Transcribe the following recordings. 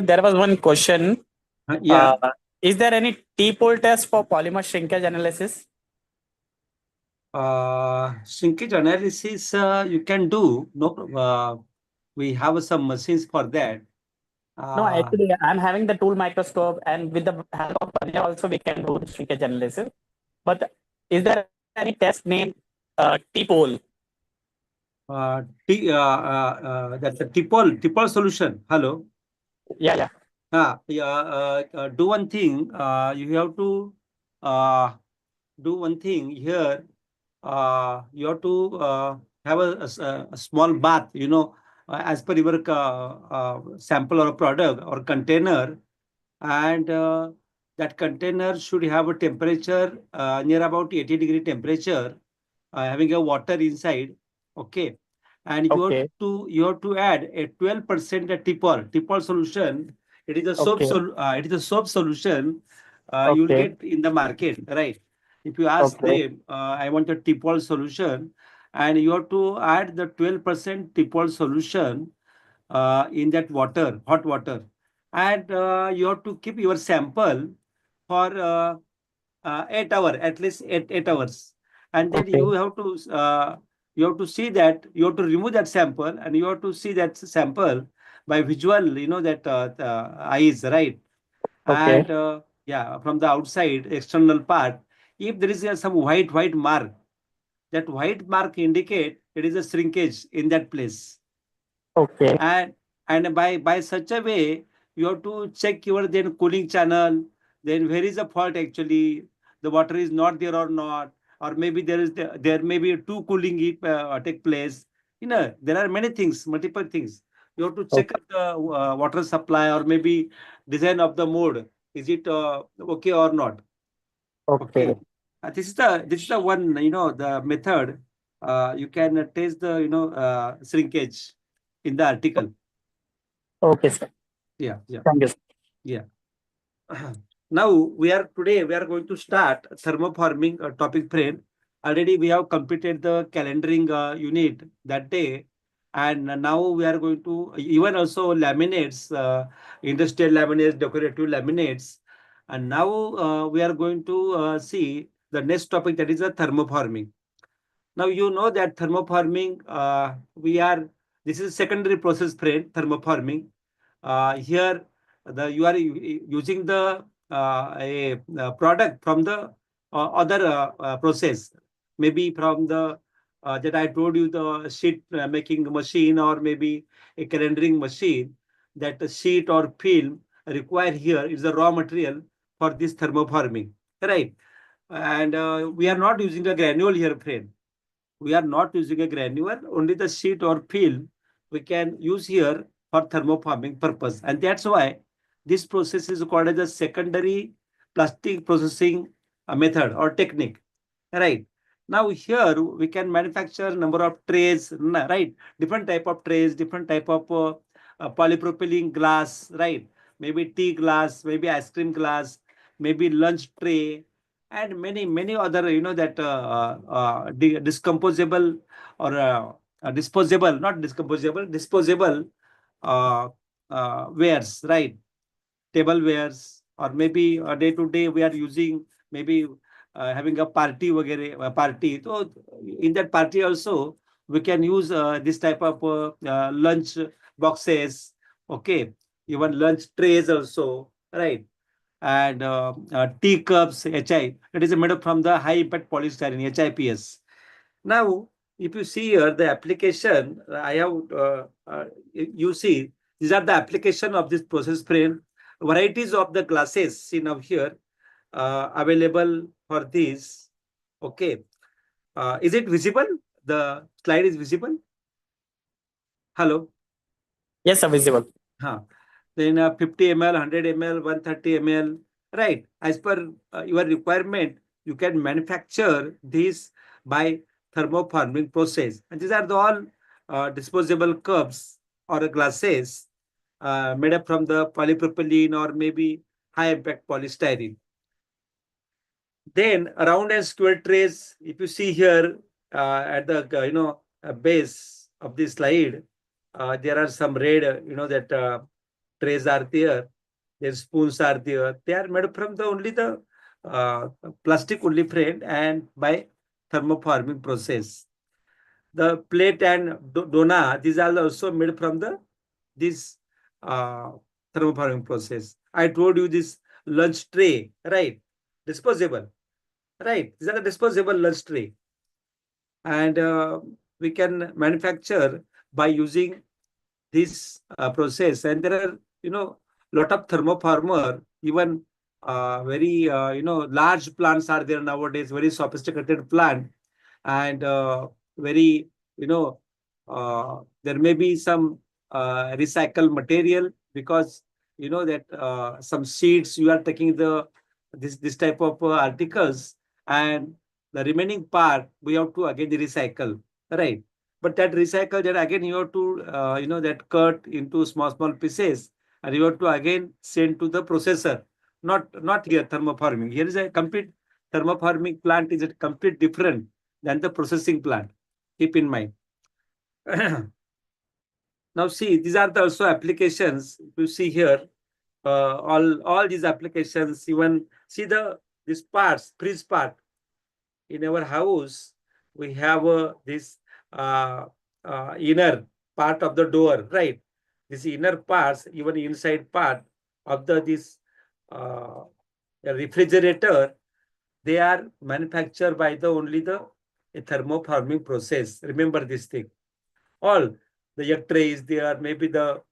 There was one question. Yeah. Is there any T-pole test for polymer shrinkage analysis? Shrinkage analysis you can do. No, we have some machines for that. No, Uh, actually, I'm having the tool microscope, and with the help of Vanya also we can do the shrinkage analysis. But is there any test named T-pole? that's a tipple solution. Hello. Yeah, yeah. Do one thing. You have to uh, do one thing here. You have to have a small bath, as per your sample or product or container, and that container should have a temperature near about 80-degree temperature, having a water inside. Okay, and Okay, you have to add a 12% tipple solution. It is a okay, soap solution you will okay, get in the market, right? If you ask okay, them, I want a tipple solution, and you have to add the 12% tipple solution in that water, hot water, and you have to keep your sample for 8 hours, at least 8 hours, and then okay, you have to see that you have to remove that sample, and you have to see that sample by visual, that the eyes, right? okay, And yeah, from the outside external part, if there is some white mark, that white mark indicate it is a shrinkage in that place. okay, And by such a way, you have to check your then cooling channel, then where is the fault actually, the water is not there or not, or maybe there may be two cooling take place. There are many things, multiple things. You have to check okay, up the water supply, or maybe design of the mode, is it okay or not. okay, Okay. This is the one, the method you can test the shrinkage in the article. okay, sir. Yeah, yeah, Thank you, sir. yeah. Now we are going to start thermoforming topic frame. Already we have completed the calendaring unit that day, and now we are going to even also laminates, industrial laminates, decorative laminates, and now we are going to see the next topic, that is the thermoforming. Now you know that thermoforming, this is secondary process frame thermoforming. Here you are using the a product from the other process, maybe from the that I told you, the sheet making machine, or maybe a calendaring machine. That the sheet or film required here is the raw material for this thermoforming, right? And we are not using a granule here, friend. We are not using a granule, only the sheet or film we can use here for thermoforming purpose. And that's why this process is called as a secondary plastic processing method or technique. Right. Now here we can manufacture number of trays, right? Different type of trays, different type of polypropylene glass, right? Maybe tea glass, maybe ice cream glass, maybe lunch tray, and many other, that discomposable or disposable, not discomposable, disposable uh, wares, right? Tablewares, or maybe day to day we are using, maybe having a party party. So in that party also we can use this type of lunch boxes. Okay, even lunch trays also, right? And tea cups, HI, that is made up from the high impact polystyrene, HIPS. Now, if you see here the application, I have you see these are the application of this process frame. Varieties of the glasses seen up here available for this. Okay, is it visible? The slide is visible. Hello. Yes, sir, visible. Huh. Then 50 ml, 100 ml, 130 ml, right? As per your requirement, you can manufacture this by thermoforming process. And these are the all disposable cups or glasses made up from the polypropylene or maybe high impact polystyrene. Then round and square trays, if you see here at the base of this slide, there are some red, that trays are there, their spoons are there. They are made from the only the plastic only frame and by thermoforming process. The plate and dona, these are also made from the this uh, thermoforming process. I told you this lunch tray, right? Disposable, right? These are the disposable lunch tray, and we can manufacture by using this process. And there are, lot of thermoformer, even very, large plants are there nowadays, very sophisticated plant, and very, there may be some recycled material, because that some seeds you are taking this type of articles, and the remaining part we have to again recycle, right? But that recycle, that again you have to that cut into small pieces, and you have to again send to the processor. Not here thermoforming. Here is a complete thermoforming plant, is a complete different than the processing plant. Keep in mind. Now see, these are the also applications you see here. All these applications, even see this parts, fridge part. In our house, we have this uh, inner part of the door, right? This inner parts, even inside part of this uh, refrigerator, they are manufactured by the only the thermoforming process. Remember this thing. All the egg trays there, maybe the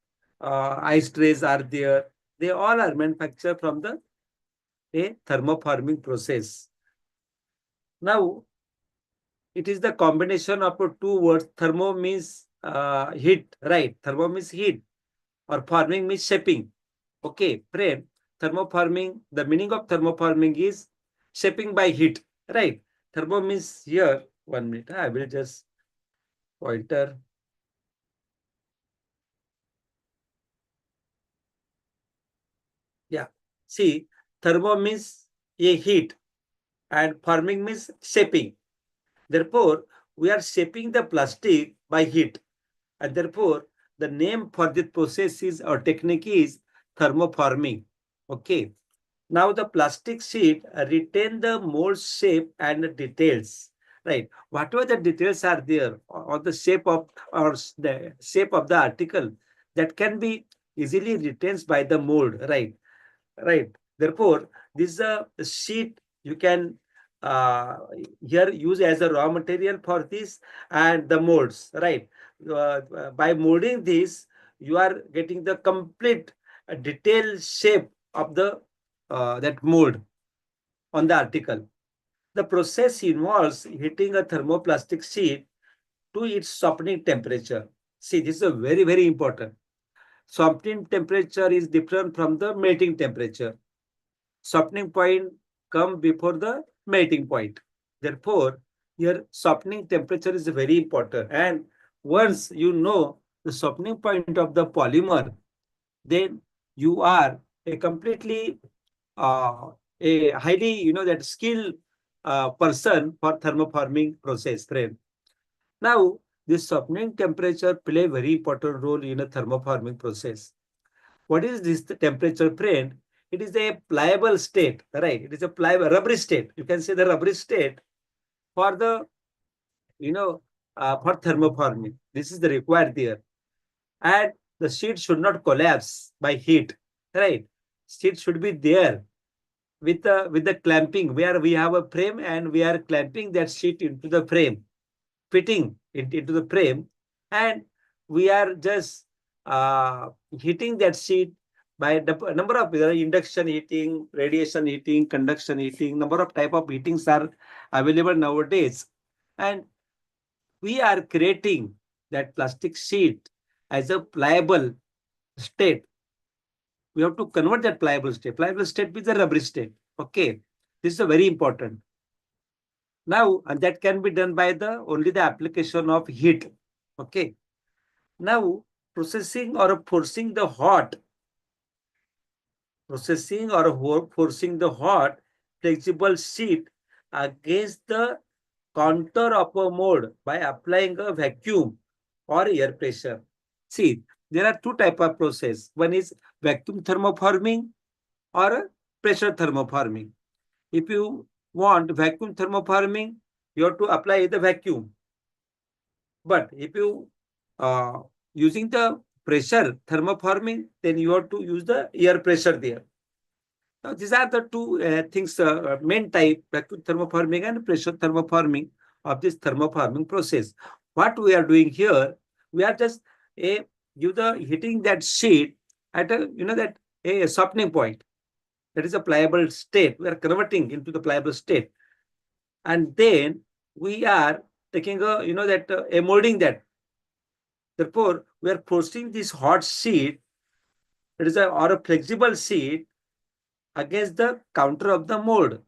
ice trays are there. They all are manufactured from the a thermoforming process. Now, it is the combination of two words. Thermo means heat, right? Thermo means heat, or forming means shaping. Okay, friend. Thermoforming, the meaning of thermoforming is shaping by heat, right? Thermo means here, 1 minute, I will just pointer. Yeah, see, thermo means a heat, and forming means shaping. Therefore, we are shaping the plastic by heat, and therefore the name for this process is, or technique is, thermoforming. Okay. Now the plastic sheet retain the mold shape and the details. Right. Whatever the details are there, or the shape of, or the shape of the article, that can be easily retained by the mold. Right. Right. Therefore, this sheet you can uh, here use as a raw material for this and the molds. Right. By molding this, you are getting the complete detailed shape of the that mold on the article. The process involves heating a thermoplastic sheet to its softening temperature. See, this is a very important. Softening temperature is different from the melting temperature. Softening point come before the melting point. Therefore, your softening temperature is very important. And once you know the softening point of the polymer, then you are a completely a highly, that skilled person for thermoforming process, friend. Now, this softening temperature play a very important role in a thermoforming process. What is this temperature, friend? It is a pliable state, right? It is a pliable, rubbery state. You can say the rubbery state for the, for thermoforming. This is the required there. And the sheet should not collapse by heat, right? Sheet should be there with the clamping, where we have a frame and we are clamping that sheet into the frame, fitting it into the frame, and we are just heating that sheet by the number of induction heating, radiation heating, conduction heating. Number of type of heatings are available nowadays, and we are creating that plastic sheet as a pliable state. We have to convert that pliable state. Pliable state with the rubbery state. Okay, this is a very important. Now, and that can be done by the only the application of heat. Okay. Now, processing or forcing the hot, forcing the hot flexible sheet against the counter of a mold by applying a vacuum or air pressure. See, there are two type of process. One is vacuum thermoforming or pressure thermoforming. If you want vacuum thermoforming, you have to apply the vacuum. But if you using the pressure thermoforming, then you have to use the air pressure there. Now, these are the two things, main type, vacuum thermoforming and pressure thermoforming of this thermoforming process. What we are doing here, we are just give the heating that sheet at a, that a softening point. That is a pliable state. We are converting into the pliable state. And then we are taking a, a molding that. Therefore, we are forcing this hot sheet, that is or a flexible sheet against the counter of the mold,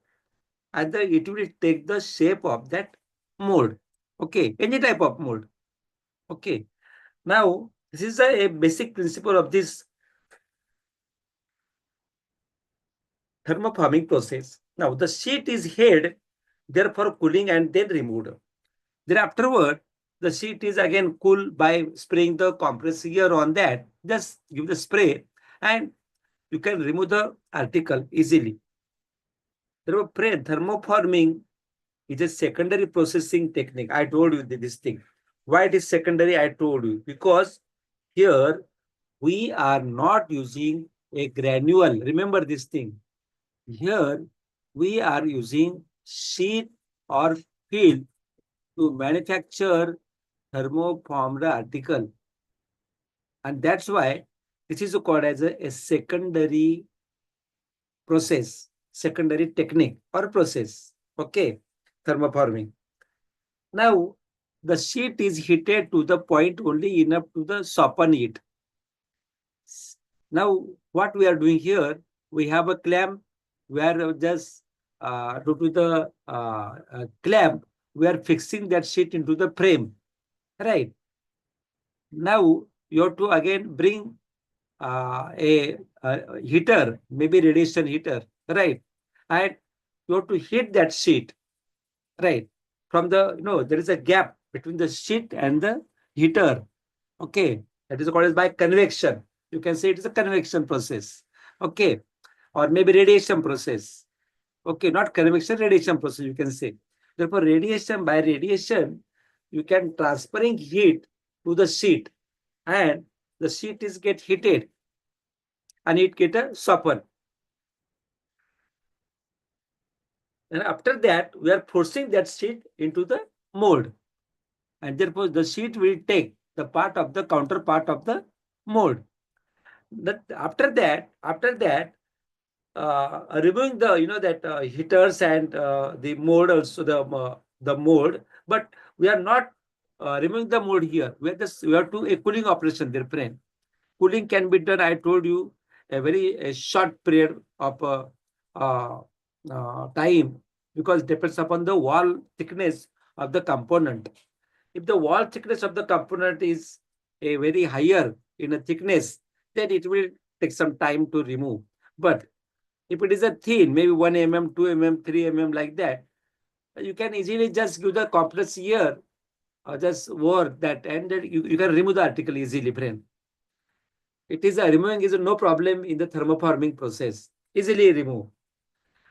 and it will take the shape of that mold. Okay, any type of mold. Okay, now this is a basic principle of this thermoforming process. Now the sheet is heated, therefore cooling and then removed. Then afterward, the sheet is again cooled by spraying the compressed air on that. Just give the spray and you can remove the article easily. Therefore, thermoforming is a secondary processing technique. I told you this thing. Why it is secondary? I told you. Because here we are not using a granule. Remember this thing. Here we are using sheet or film to manufacture thermoformed article. And that's why this is called as a secondary process, secondary technique or process. Okay, thermoforming. Now, the sheet is heated to the point only enough to the soften it. Now, what we are doing here, we have a clamp where just due to the clamp, we are fixing that sheet into the frame, right? Now, you have to again bring a heater, maybe radiation heater, right? And you have to heat that sheet, right? From the, there is a gap between the sheet and the heater. Okay, that is called as by convection. You can say it is a convection process. Okay, or maybe radiation process. Okay, not convection, radiation process, you can say. Therefore, by radiation, you can transferring heat to the sheet, and the sheet is get heated and it get a soften. And after that, we are forcing that sheet into the mold. And therefore, the sheet will take the part of the counterpart of the mold. After that, removing the that heaters and the mold, also the mold, but we are not removing the mold here. We have to a cooling operation there, friend. Cooling can be done, I told you, a short period of uh, time, because it depends upon the wall thickness of the component. If the wall thickness of the component is a very higher in a thickness, then it will take some time to remove. But if it is a thin, maybe 1 mm, 2 mm, 3 mm like that, you can easily just give the compressed air or just over that, and then you can remove the article easily, friend. It is removing is no problem in the thermoforming process. Easily remove.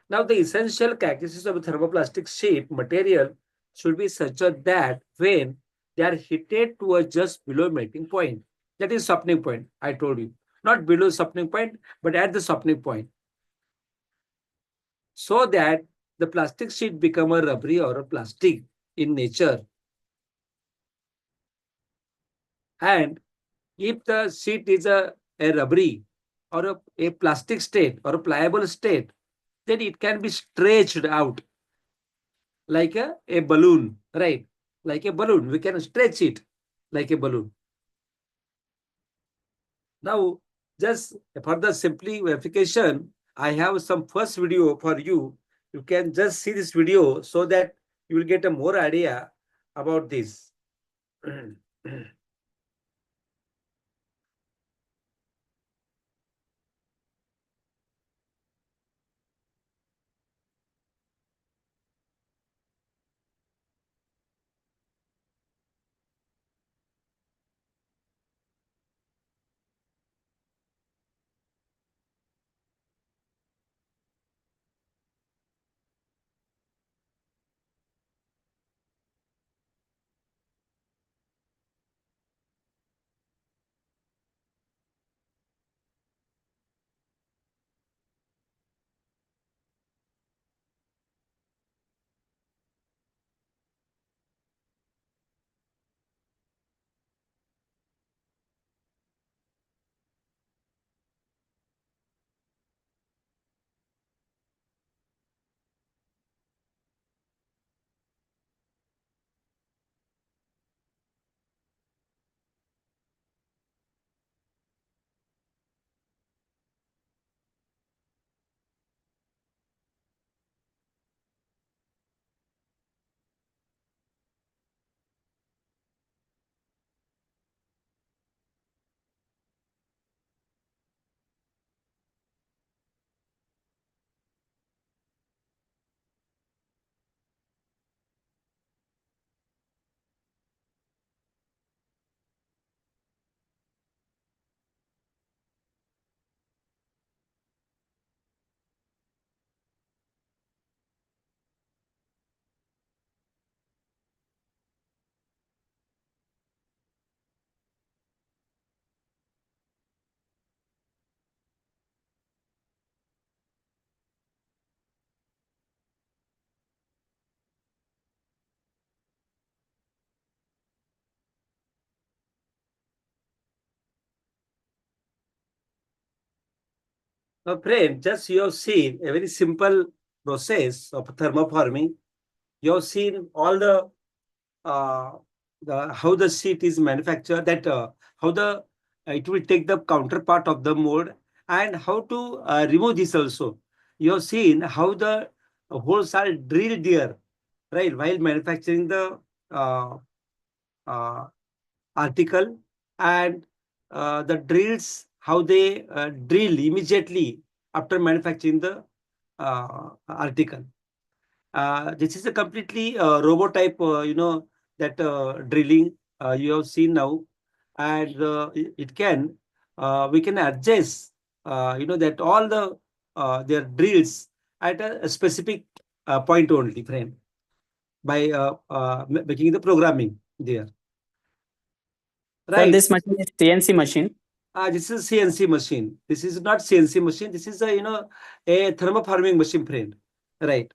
Now, the essential characteristics of a thermoplastic sheet material should be such that when they are heated to a just below melting point, that is softening point, I told you. Not below softening point, but at the softening point. So that the plastic sheet become a rubbery or a plastic in nature. And if the sheet is a rubbery or a plastic state or a pliable state, then it can be stretched out like a balloon, right? Like a balloon, we can stretch it like a balloon. Now, just for the simplification, I have some first video for you. You can just see this video so that you will get a more idea about this. Friend, just you have seen a very simple process of thermoforming. You have seen all uh, the how the sheet is manufactured, that how the it will take the counterpart of the mold, and how to remove this also. You have seen how the holes are drilled there, right, while manufacturing the uh, uh, article, and the drills how they drill immediately after manufacturing the article. This is a completely robot type, that drilling you have seen now, and it can we can adjust, that all their drills at a specific point only, friend, by making the programming there, So right? this machine is CNC machine. This is CNC machine. This is not CNC machine. This is a a thermoforming machine, friend, right?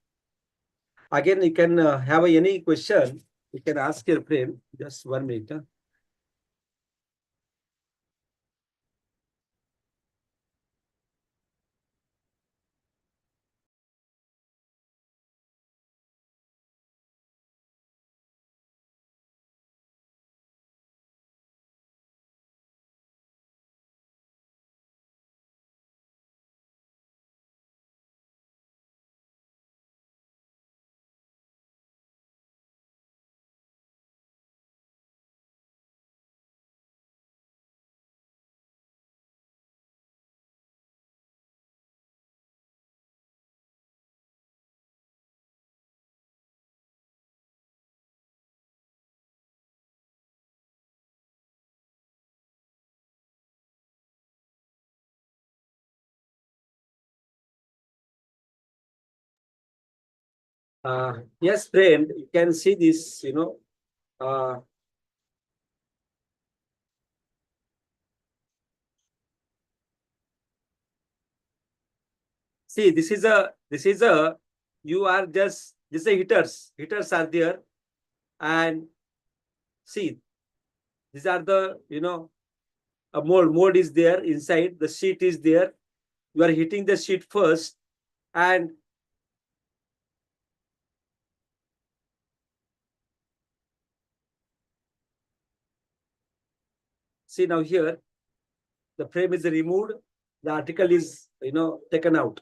Again, you can have any question. You can ask your friend. Just 1 minute. Yes, friend, you can see this. Uh, See, this is a you are just this is a heaters are there, and see, these are the a mold is there inside, the sheet is there. You are heating the sheet first, and see, now here the frame is removed, the article is taken out.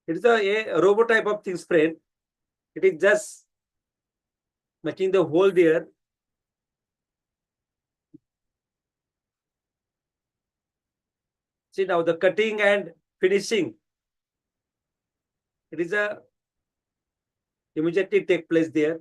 It is a robo type of thing, friend. It is just making the hole there. See, now the cutting and finishing, it is a immediately take place there.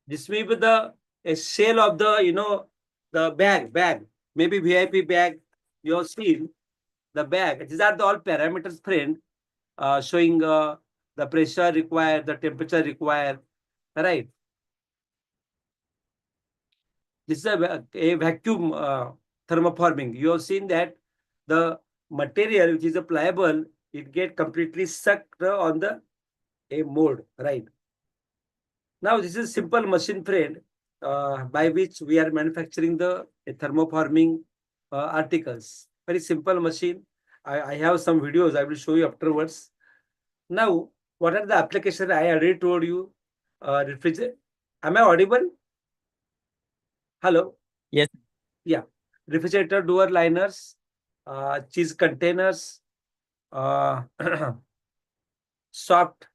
This may be the a sale of the the bag, maybe VIP bag. You have seen the bag. These are the all parameters, friend, showing the pressure required, the temperature required, right? This is a vacuum thermoforming. You have seen that the material which is a pliable, it get completely sucked on the a mold, right? Now this is simple machine, friend, by which we are manufacturing the thermoforming articles. Very simple machine. I have some videos I will show you afterwards. Now, what are the applications? I already told you. Refrigerator. Am I audible? Hello. Yes. Yeah. Refrigerator door liners, cheese containers, uh, soft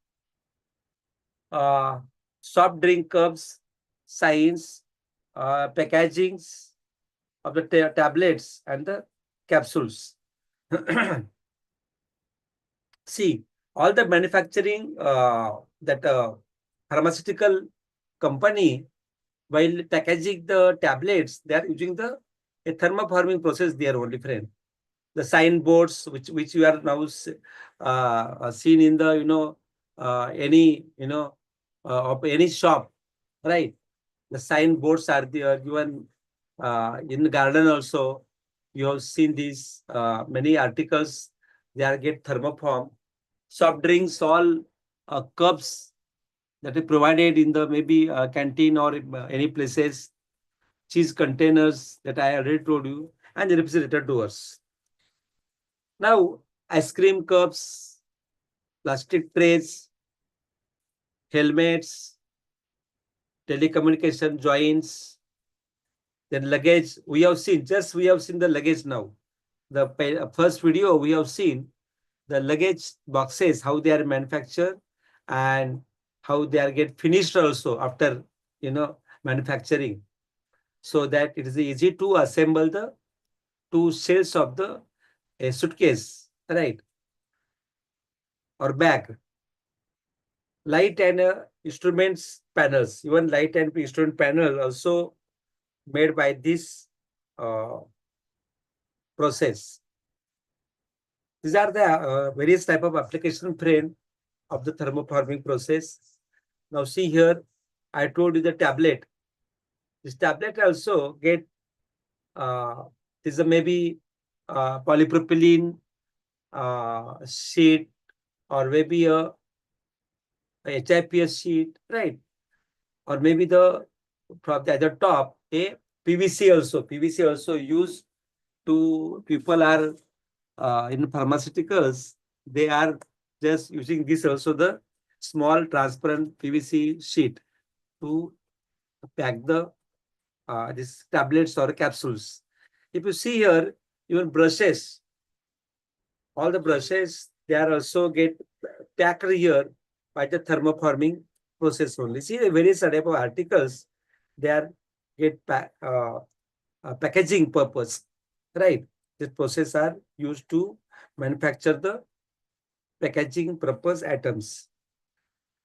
uh, soft drink cups, signs, packagings of the tablets and the capsules. See, all the manufacturing that pharmaceutical company, while packaging the tablets, they are using the a thermoforming process there only, friend. The signboards which you are now seen in the any of any shop, right? The signboards are there, even in the garden also. You have seen these many articles. They are get thermoform. Soft drinks, all cups that is provided in the maybe canteen or any places. Cheese containers that I already told you, and the refrigerator doors. Now, ice cream cups, plastic trays, helmets, telecommunication joints, then luggage. We have seen the luggage now. The first video we have seen the luggage boxes, how they are manufactured and how they are get finished also after manufacturing, so that it is easy to assemble the two shells of the a suitcase, right, or bag. Light and instruments panels, even light and instrument panel also made by this uh, process. These are the various type of application frame of the thermoforming process. Now see here, I told you the tablet. This tablet also get this is a maybe polypropylene sheet, or maybe a HIPS sheet, right? Or maybe from the other top a PVC also. PVC also used to people are in pharmaceuticals. They are just using this also, the small transparent PVC sheet to pack the these tablets or capsules. If you see here, even brushes, all the brushes, they are also get packed here by the thermoforming process only. See the various type of articles, they are get packaging purpose, right? This process are used to manufacture the packaging purpose items.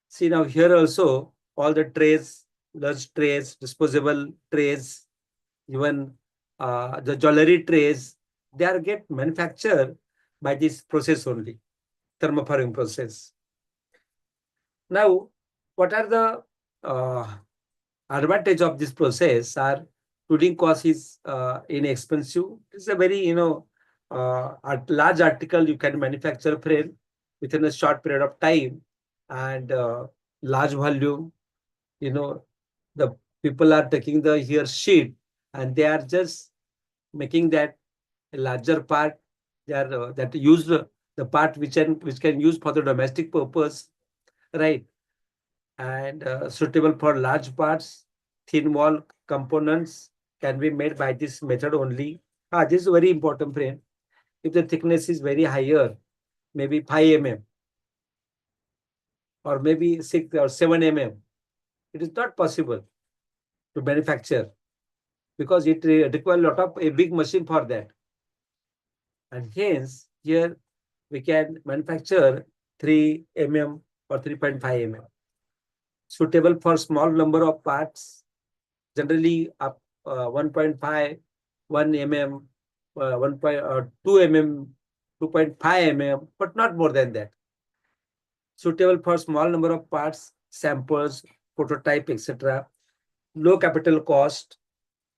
See now here also all the trays, lunch trays, disposable trays, even the jewelry trays, they are get manufactured by this process only, thermoforming process. Now, what are the advantage of this process? Are tooling cost is inexpensive. It's a very large article you can manufacture frame within a short period of time, and large volume. The people are taking the here sheet and they are just making that a larger part. They are that use the part which can use for the domestic purpose, right? And suitable for large parts, thin wall components can be made by this method only. This is very important, friend. If the thickness is very higher, maybe 5 mm or maybe 6 or 7 mm, it is not possible to manufacture because it requires a lot of a big machine for that. And hence, here we can manufacture 3 mm or 3.5 mm, suitable for small number of parts, generally up 1.5, 1 mm, 2 mm, 2.5 mm, but not more than that. Suitable for small number of parts, samples, prototype, etc. Low capital cost,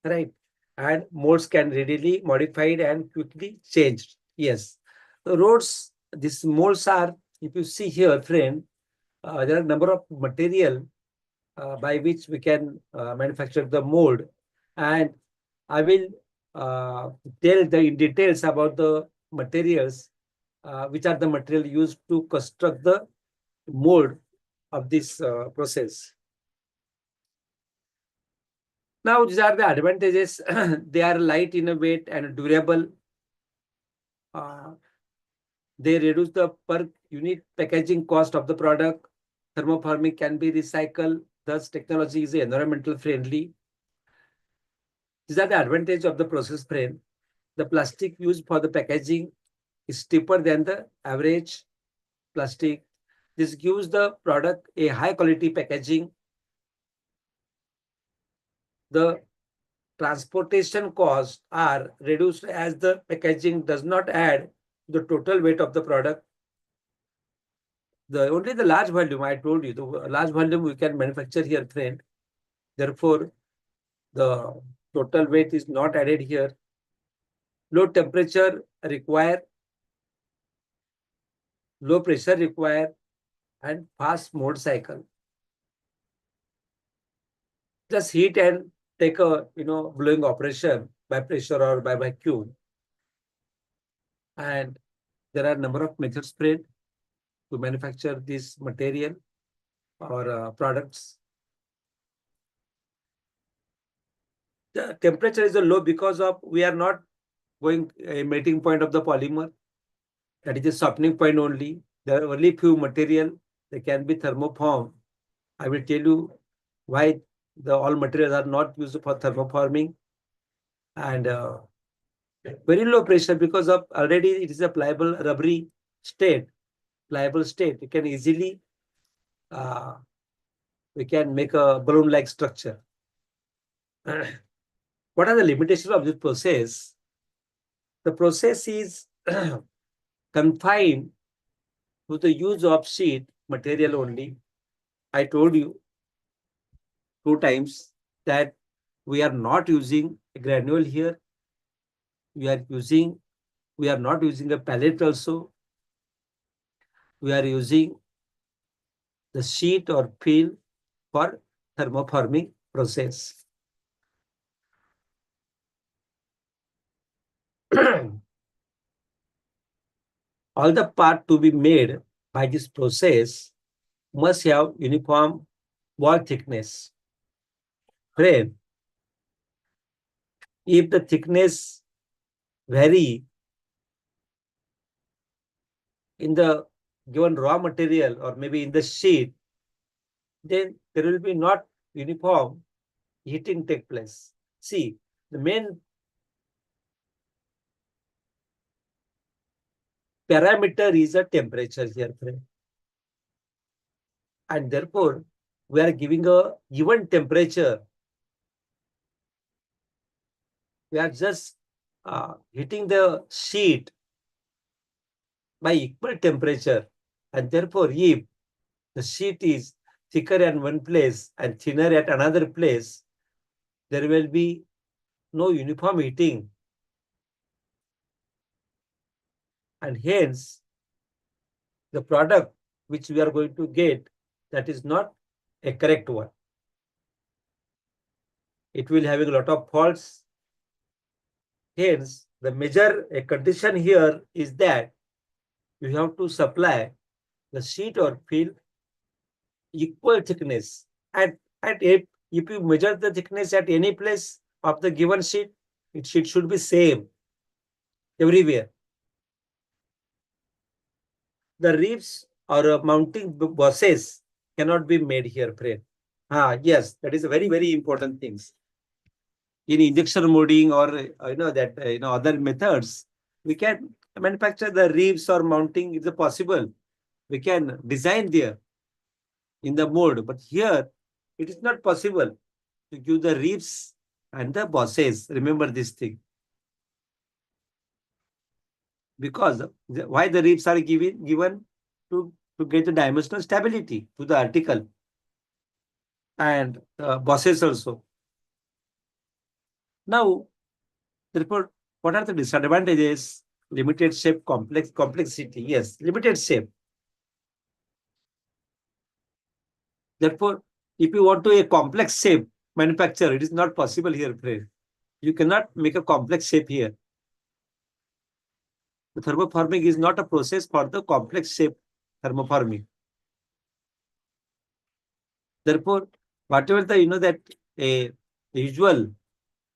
right? And modes can readily modified and quickly changed. Yes. The roads, these molds are, if you see here, friend, there are a number of material by which we can manufacture the mold. And I will tell the in details about the materials, which are the material used to construct the mold of this process. Now, these are the advantages. They are light in a weight and durable. They reduce the per unit packaging cost of the product. Thermoforming can be recycled. Thus, technology is environmental friendly. These are the advantages of the process frame. The plastic used for the packaging is cheaper than the average plastic. This gives the product a high quality packaging. The transportation costs are reduced as the packaging does not add the total weight of the product. Only the large volume, I told you, the large volume we can manufacture here, friend. Therefore, the total weight is not added here. low temperature require, low pressure require, and fast mode cycle. Just heat and take a blowing operation by pressure or by vacuum. And there are number of methods spread to manufacture this material or products. The temperature is low because of we are not going a melting point of the polymer. That is a softening point only. There are only few material that can be thermoformed. I will tell you why the all materials are not used for thermoforming. And very low pressure because of already it is a pliable rubbery state, pliable state. You can easily we can make a balloon-like structure. What are the limitations of this process? The process is confined to the use of sheet material only. I told you 2 times that we are not using a granule here. We are not using a pellet also. We are using the sheet or film for thermoforming process. All the part to be made by this process must have uniform wall thickness. Friend, if the thickness vary in the given raw material or maybe in the sheet, then there will be not uniform heating take place. See, the main parameter is a temperature here, friend. And therefore, we are giving a given temperature. We are just heating the sheet by equal temperature. And therefore, if the sheet is thicker at one place and thinner at another place, there will be no uniform heating. And hence, the product which we are going to get, that is not a correct one. It will have a lot of faults. Hence, the major condition here is that you have to supply the sheet or film equal thickness. And if you measure the thickness at any place of the given sheet, it should be same everywhere. The ribs or mounting bosses cannot be made here, friend. Yes, that is a very, very important thing. In injection molding or other methods, we can manufacture the ribs or mounting is possible. We can design there in the mold, but here it is not possible to give the ribs and the bosses. Remember this thing. Because why the ribs are given to get the dimensional stability to the article, and bosses also. Now, therefore, what are the disadvantages? Limited shape, complexity. Yes, limited shape. Therefore, if you want to a complex shape manufacture, it is not possible here, friend. You cannot make a complex shape here. The thermoforming is not a process for the complex shape thermoforming. Therefore, whatever the that a usual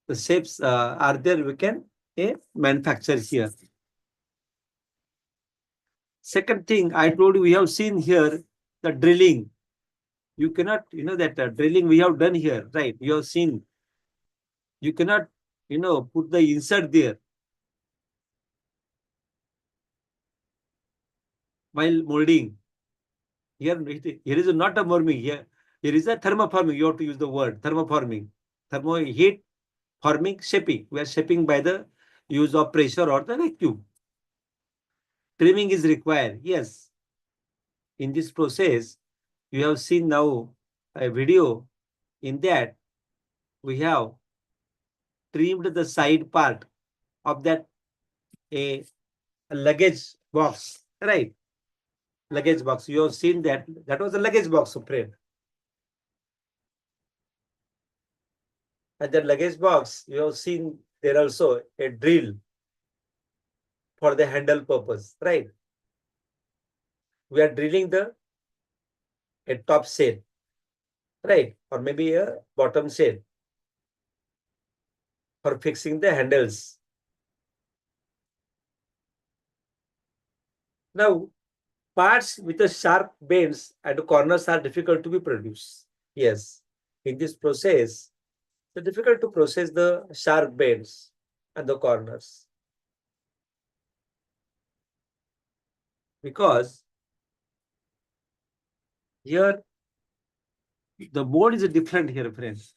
the shapes are there, we can manufacture here. Second thing, I told you we have seen here the drilling. You cannot, that drilling we have done here, right? You have seen. You cannot, put the insert there while molding. Here is not a forming. Here is a thermoforming. You have to use the word thermoforming. Thermo heat forming shaping. We are shaping by the use of pressure or the vacuum. Trimming is required. Yes. In this process, you have seen now a video. In that, we have trimmed the side part of that a luggage box, right? Luggage box. You have seen that. That was a luggage box, friend. And that luggage box, you have seen there also a drill for the handle purpose, right? We are drilling a top shade, right? Or maybe a bottom shade for fixing the handles. Now, parts with the sharp bends and corners are difficult to be produced. Yes, in this process, it's difficult to process the sharp bends and the corners because here the mode is different here, friends.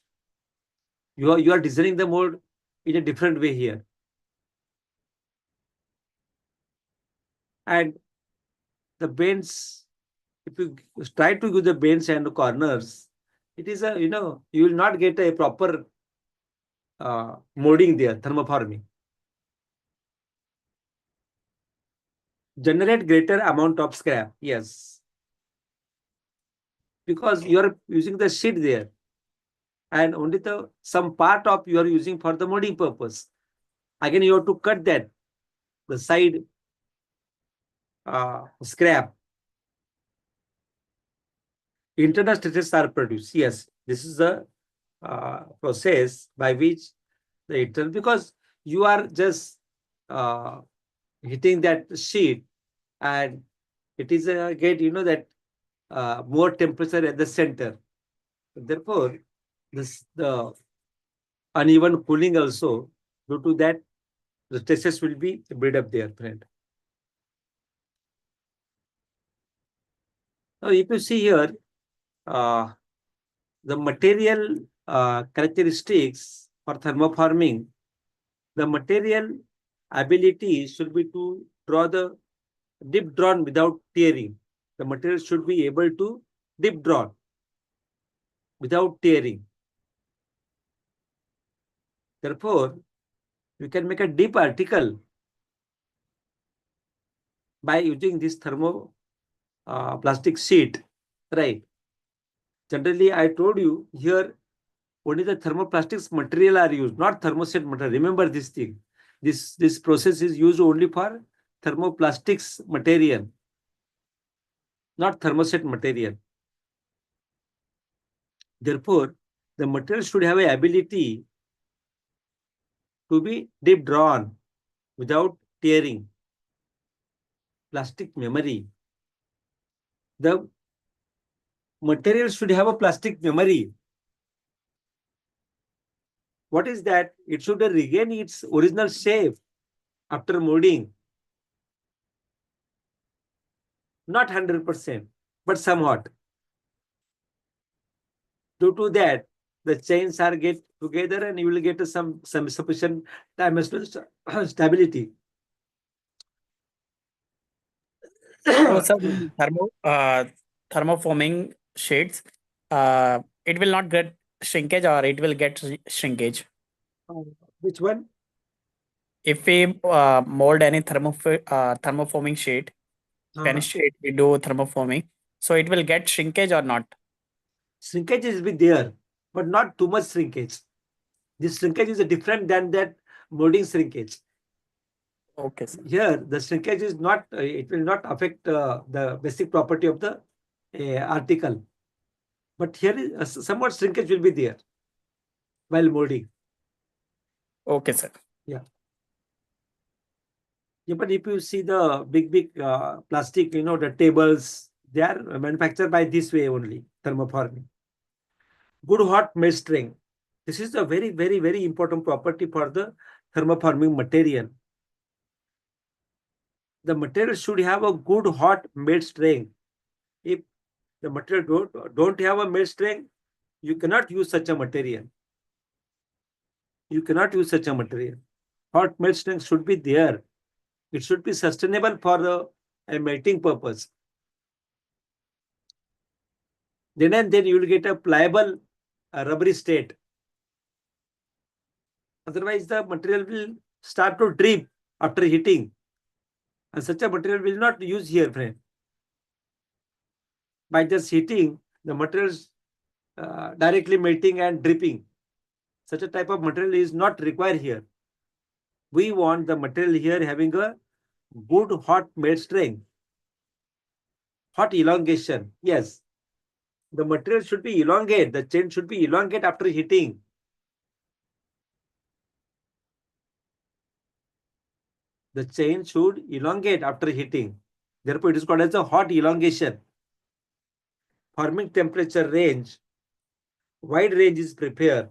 You are designing the mode in a different way here, and the bends. If you try to give the bends and corners, it is a you will not get a proper molding there, thermoforming. Generate greater amount of scrap. Yes, because you are using the sheet there, and only some part of you are using for the molding purpose. Again, you have to cut that the side scrap. Internal stresses are produced. Yes, this is the process by which the internal, because you are just uh, hitting that sheet, and it is get that more temperature at the center. Therefore, the uneven cooling also, due to that, the stresses will be built up there, friend. Now, if you see here, uh, the material characteristics for thermoforming, the material ability should be to draw the dip drawn without tearing. The material should be able to dip drawn without tearing. Therefore, we can make a deep article by using this thermo plastic sheet, right? Generally, I told you here only the thermoplastics material are used, not thermoset material. Remember this thing. This process is used only for thermoplastics material, not thermoset material. Therefore, the material should have a ability to be deep drawn without tearing. Plastic memory. The material should have a plastic memory. What is that? It should regain its original shape after molding. Not 100%, but somewhat. Due to that, the chains are get together and you will get some sufficient dimensional stability. So, sir, in thermoforming sheets, it will not get shrinkage or it will get shrinkage. Which one? If we mold any thermoforming sheet, any sheet we do thermoforming, so it will get shrinkage or not? Shrinkage is be there, but not too much shrinkage. This shrinkage is different than that molding shrinkage. Okay, sir. Here, the shrinkage is not, it will not affect the basic property of the article. But here, somewhat shrinkage will be there while molding. Okay, sir. Yeah. Yeah, but if you see the big plastic, the tables, they are manufactured by this way only, thermoforming. Good hot melt strength. This is a very important property for the thermoforming material. The material should have a good hot melt strength. If the material don't have a melt strength, you cannot use such a material. You cannot use such a material. Hot melt strength should be there. It should be sustainable for a melting purpose. Then and then you will get a pliable rubbery state. Otherwise, the material will start to drip after heating. And such a material will not use here, friend. By just heating, the materials directly melting and dripping. Such a type of material is not required here. We want the material here having a good hot melt strength, hot elongation. Yes, the material should be elongate. The chain should be elongate after heating. The chain should elongate after heating. Therefore, it is called as a hot elongation. Forming temperature range, wide range is prepared.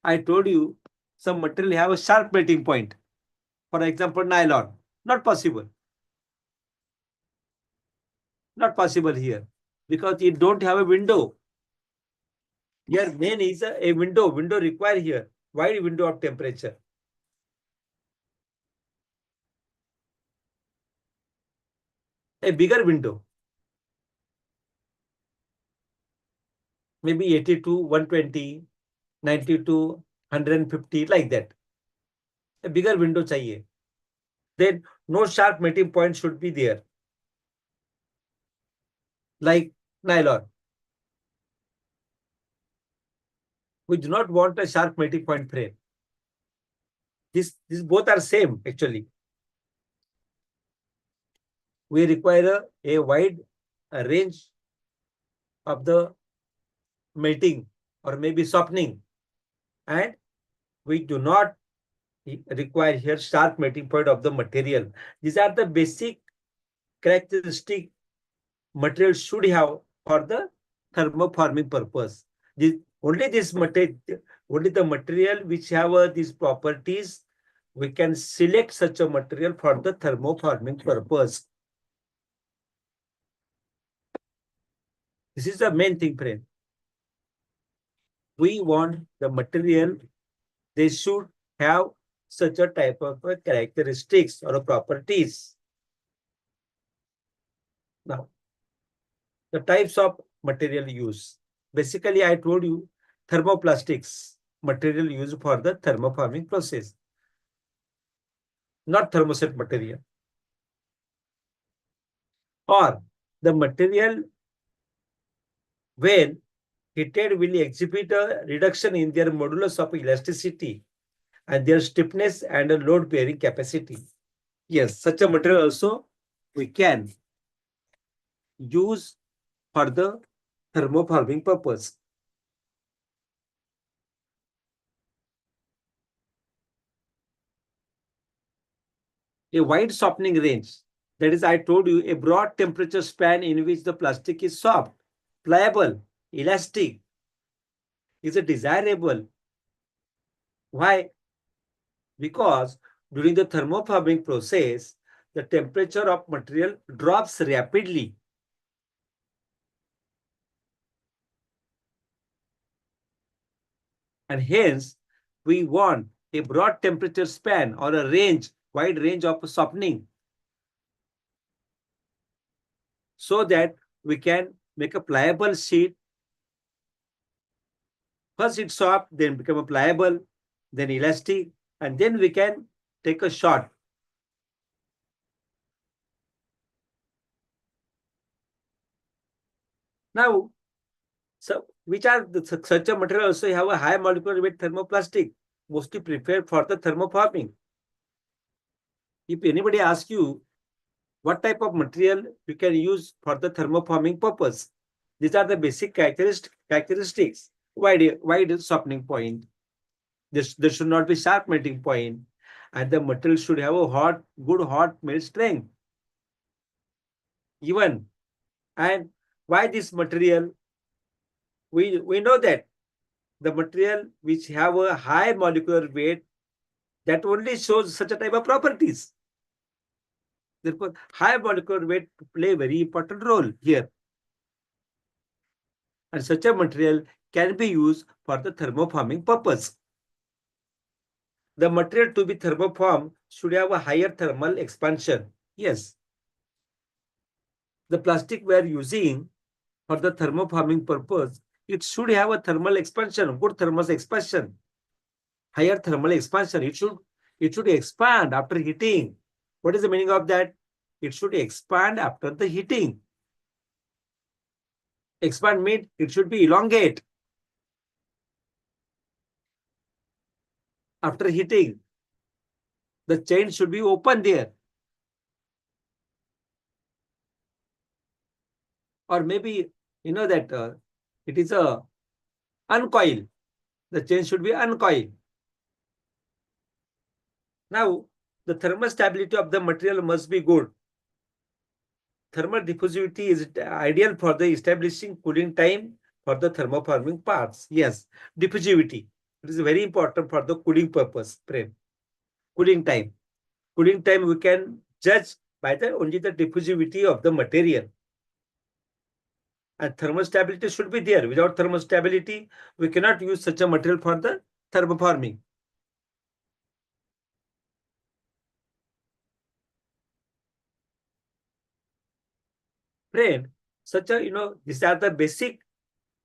I told you some material have a sharp melting point. For example, nylon. Not possible. Not possible here because it don't have a window. Here main is a window. Window required here. Wide window of temperature. A bigger window. Maybe 82, 120, 92, 150, like that. A bigger window chahiye. Then no sharp melting point should be there. Like nylon. We do not want a sharp melting point frame. These both are same actually. We require a wide range of the melting or maybe softening, and we do not require here sharp melting point of the material. These are the basic characteristic material should have for the thermoforming purpose. Only the material which have these properties, we can select such a material for the thermoforming purpose. This is the main thing, friend. We want the material, they should have such a type of characteristics or properties. Now, the types of material use. Basically, I told you thermoplastics, material used for the thermoforming process, not thermoset material. Or the material when heated will exhibit a reduction in their modulus of elasticity and their stiffness and a load bearing capacity. Yes, such a material also we can use for the thermoforming purpose. A wide softening range. That is, I told you, a broad temperature span in which the plastic is soft, pliable, elastic is a desirable. Why? Because during the thermoforming process, the temperature of material drops rapidly. And hence, we want a broad temperature span or a range, wide range of softening, so that we can make a pliable sheet. First it's soft, then become a pliable, then elastic, and then we can take a shot. Now, so which are such a material also have a high molecular weight thermoplastic, mostly prepared for the thermoforming. If anybody asks you what type of material you can use for the thermoforming purpose, these are the basic characteristics. Wide softening point. There should not be sharp melting point, and the material should have a good hot melt strength. Even, and why this material? We know that the material which have a high molecular weight, that only shows such a type of properties. Therefore, high molecular weight play a very important role here. And such a material can be used for the thermoforming purpose. The material to be thermoformed should have a higher thermal expansion. Yes. The plastic we are using for the thermoforming purpose, it should have a thermal expansion, good thermal expansion, higher thermal expansion. It should It should expand after heating. What is the meaning of that? It should expand after the heating. Expand means it should be elongate after heating. The chain should be open there. Or maybe you know that it is a uncoil. The chain should be uncoiled. Now, the thermal stability of the material must be good. Thermal diffusivity is ideal for the establishing cooling time for the thermoforming parts. Yes, diffusivity. It is very important for the cooling purpose. Cooling time. Cooling time we can judge by the only the diffusivity of the material. And thermal stability should be there. Without thermal stability, we cannot use such a material for the thermoforming. Friend, such a these are the basic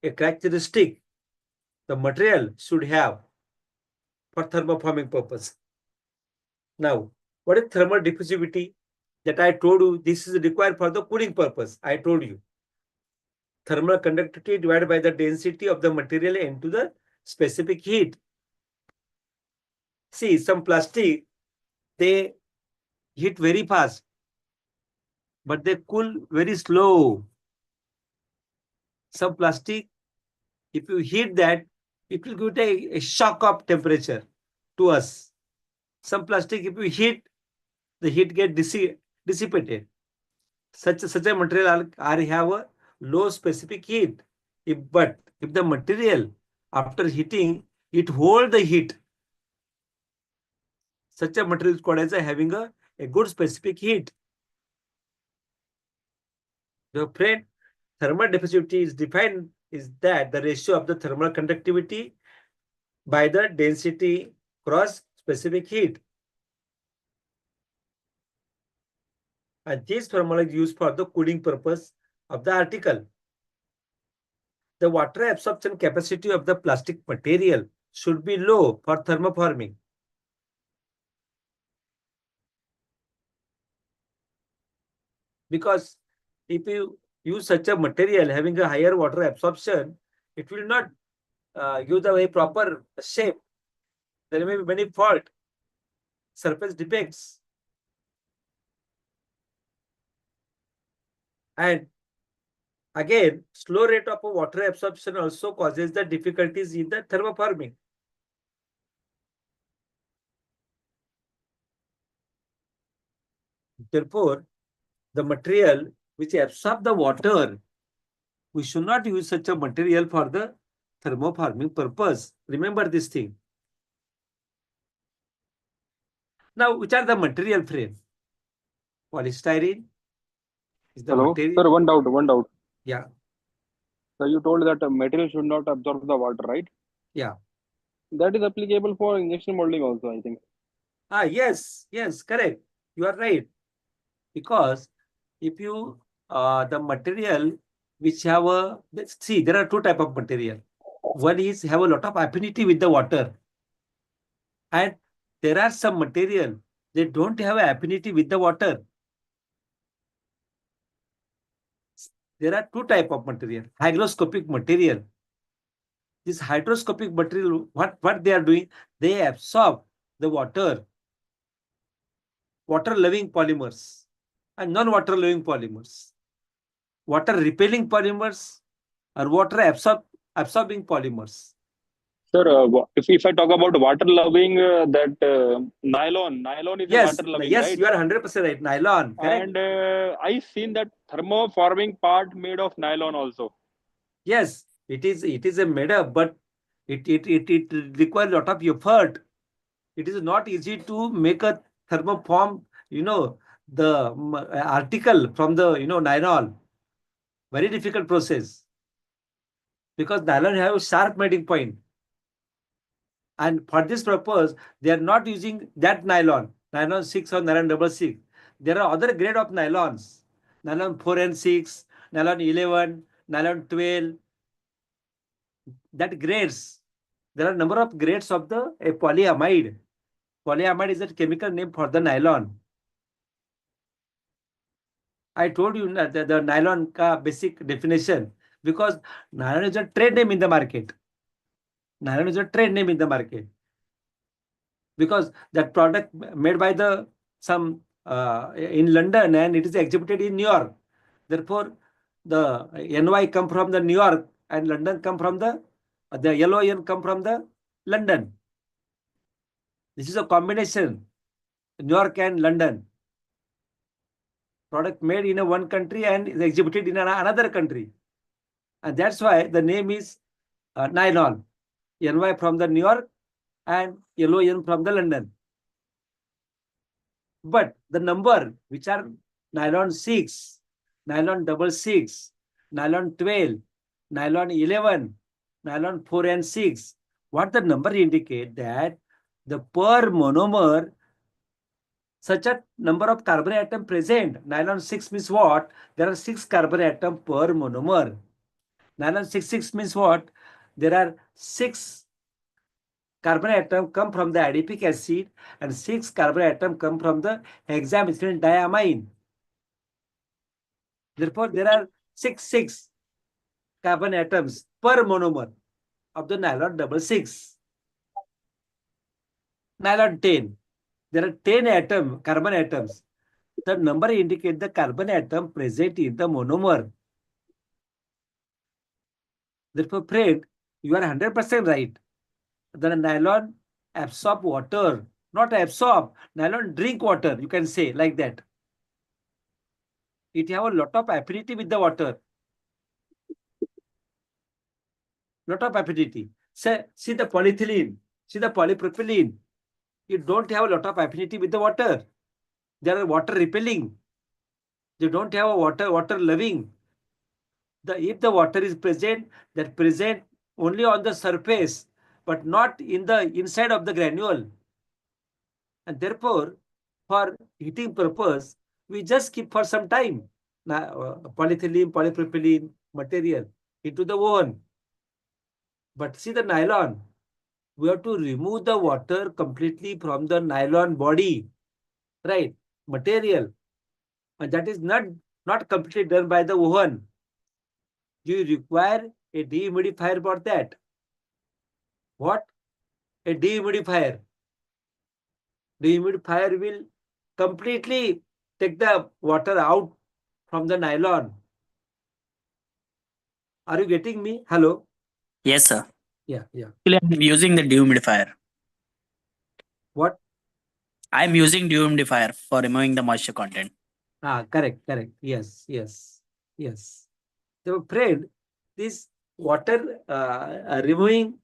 characteristic the material should have for thermoforming purpose. Now, what is thermal diffusivity? That I told you, this is required for the cooling purpose. I told you. Thermal conductivity divided by the density of the material into the specific heat. See, some plastic, they heat very fast, but they cool very slow. Some plastic, if you heat that, it will give a shock of temperature to us. Some plastic, if you heat, the heat get dissipated. Such a material are have a low specific heat. But if the material after heating it hold the heat, such a material is called as having a good specific heat. The friend, thermal diffusivity is defined is that the ratio of the thermal conductivity by the density cross specific heat. And this formula is used for the cooling purpose of the article. The water absorption capacity of the plastic material should be low for thermoforming. Because if you use such a material having a higher water absorption, it will not give the very proper shape. There may be many fault, surface defects. And again, slow rate of water absorption also causes the difficulties in the thermoforming. Therefore, the material which absorb the water, we should not use such a material for the thermoforming purpose. Remember this thing. Now, which are the material frame? Polystyrene is the Hello, material. sir. One doubt. One doubt. Yeah. So you told that material should not absorb the water, right? Yeah. That is applicable for injection molding also, I think. Yes, correct. You are right. Because if you the material which have a let's see, there are two type of material. One is have a lot of affinity with the water, and there are some material they don't have affinity with the water. There are two type of material. Hygroscopic material. This hydroscopic material, what they are doing, they absorb the water loving polymers and non-water loving polymers. Water repelling polymers or water absorbing polymers. Sir, if I talk about water loving, that nylon is a Yes, water loving, yes, right? you are 100% right. Nylon, correct? And I seen that thermoforming part made of nylon also. Yes, it is a made up, but it requires a lot of effort. It is not easy to make a thermoform, the article from the nylon. Very difficult process because nylon have a sharp melting point. And for this purpose, they are not using that nylon 6 or nylon 66. There are other grade of nylons, nylon 4 and 6, nylon 11, nylon 12. That grades, there are number of grades of the a polyamide. Polyamide is a chemical name for the nylon. I told you the nylon ka basic definition, because nylon is a trade name in the market. Nylon is a trade name in the market, because that product made by the some in London and it is exhibited in New York. Therefore, the NY come from the New York and London come from the yellow yen come from the London. This is a combination, New York and London. Product made in a one country and is exhibited in another country. And that's why the name is nylon. NY from the New York and yellow yen from the London. But the number which are nylon 6, nylon 66, nylon 12, nylon 11, nylon 4 and 6, what the number indicate that the per monomer such a number of carbon atom present. Nylon 6 means what? There are 6 carbon atom per monomer. Nylon 66 means what? There are 6 carbon atom come from the adipic acid and 6 carbon atom come from the hexamethylene diamine. Therefore, there are 6 carbon atoms per monomer of the nylon 66. Nylon 10. There are 10 carbon atoms. The number indicates the carbon atom present in the monomer. Therefore, friend, you are 100% right. The nylon absorb water, not absorb, nylon drink water, you can say like that. It have a lot of affinity with the water. Lot of affinity. Say, see the polyethylene, see the polypropylene. You don't have a lot of affinity with the water. They are water repelling. They don't have a water loving. If the water is present, that present only on the surface, but not in the inside of the granule. And therefore, for heating purpose, we just keep for some time polyethylene, polypropylene material into the oven. But see the nylon, we have to remove the water completely from the nylon body, right? Material. And that is not completely done by the oven. You require a dehumidifier for that. What? A dehumidifier. Dehumidifier will completely take the water out from the nylon. Are you getting me? Hello? Yes, sir. Yeah. Actually, I'm using the dehumidifier. What? I'm using dehumidifier for removing the moisture content. Correct. Yes. So, friend, this water removing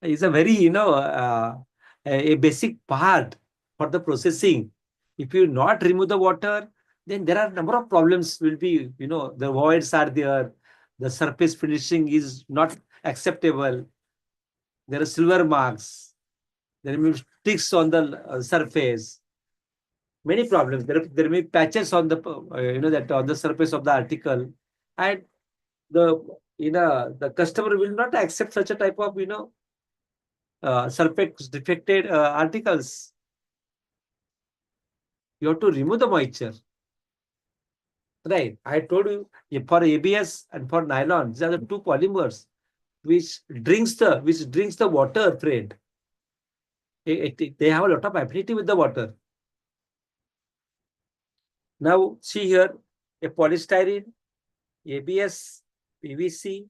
is a very, a basic part for the processing. If you not remove the water, then there are a number of problems will be, the voids are there, the surface finishing is not acceptable, there are silver marks, there will be sticks on the surface, many problems. There may be patches on the, that on the surface of the article, and the customer will not accept such a type of, surface defected articles. You have to remove the moisture. Right. I told you for ABS and for nylon, these are the two polymers which drinks the water, friend. They have a lot of affinity with the water. Now see here a polystyrene, ABS, PVC,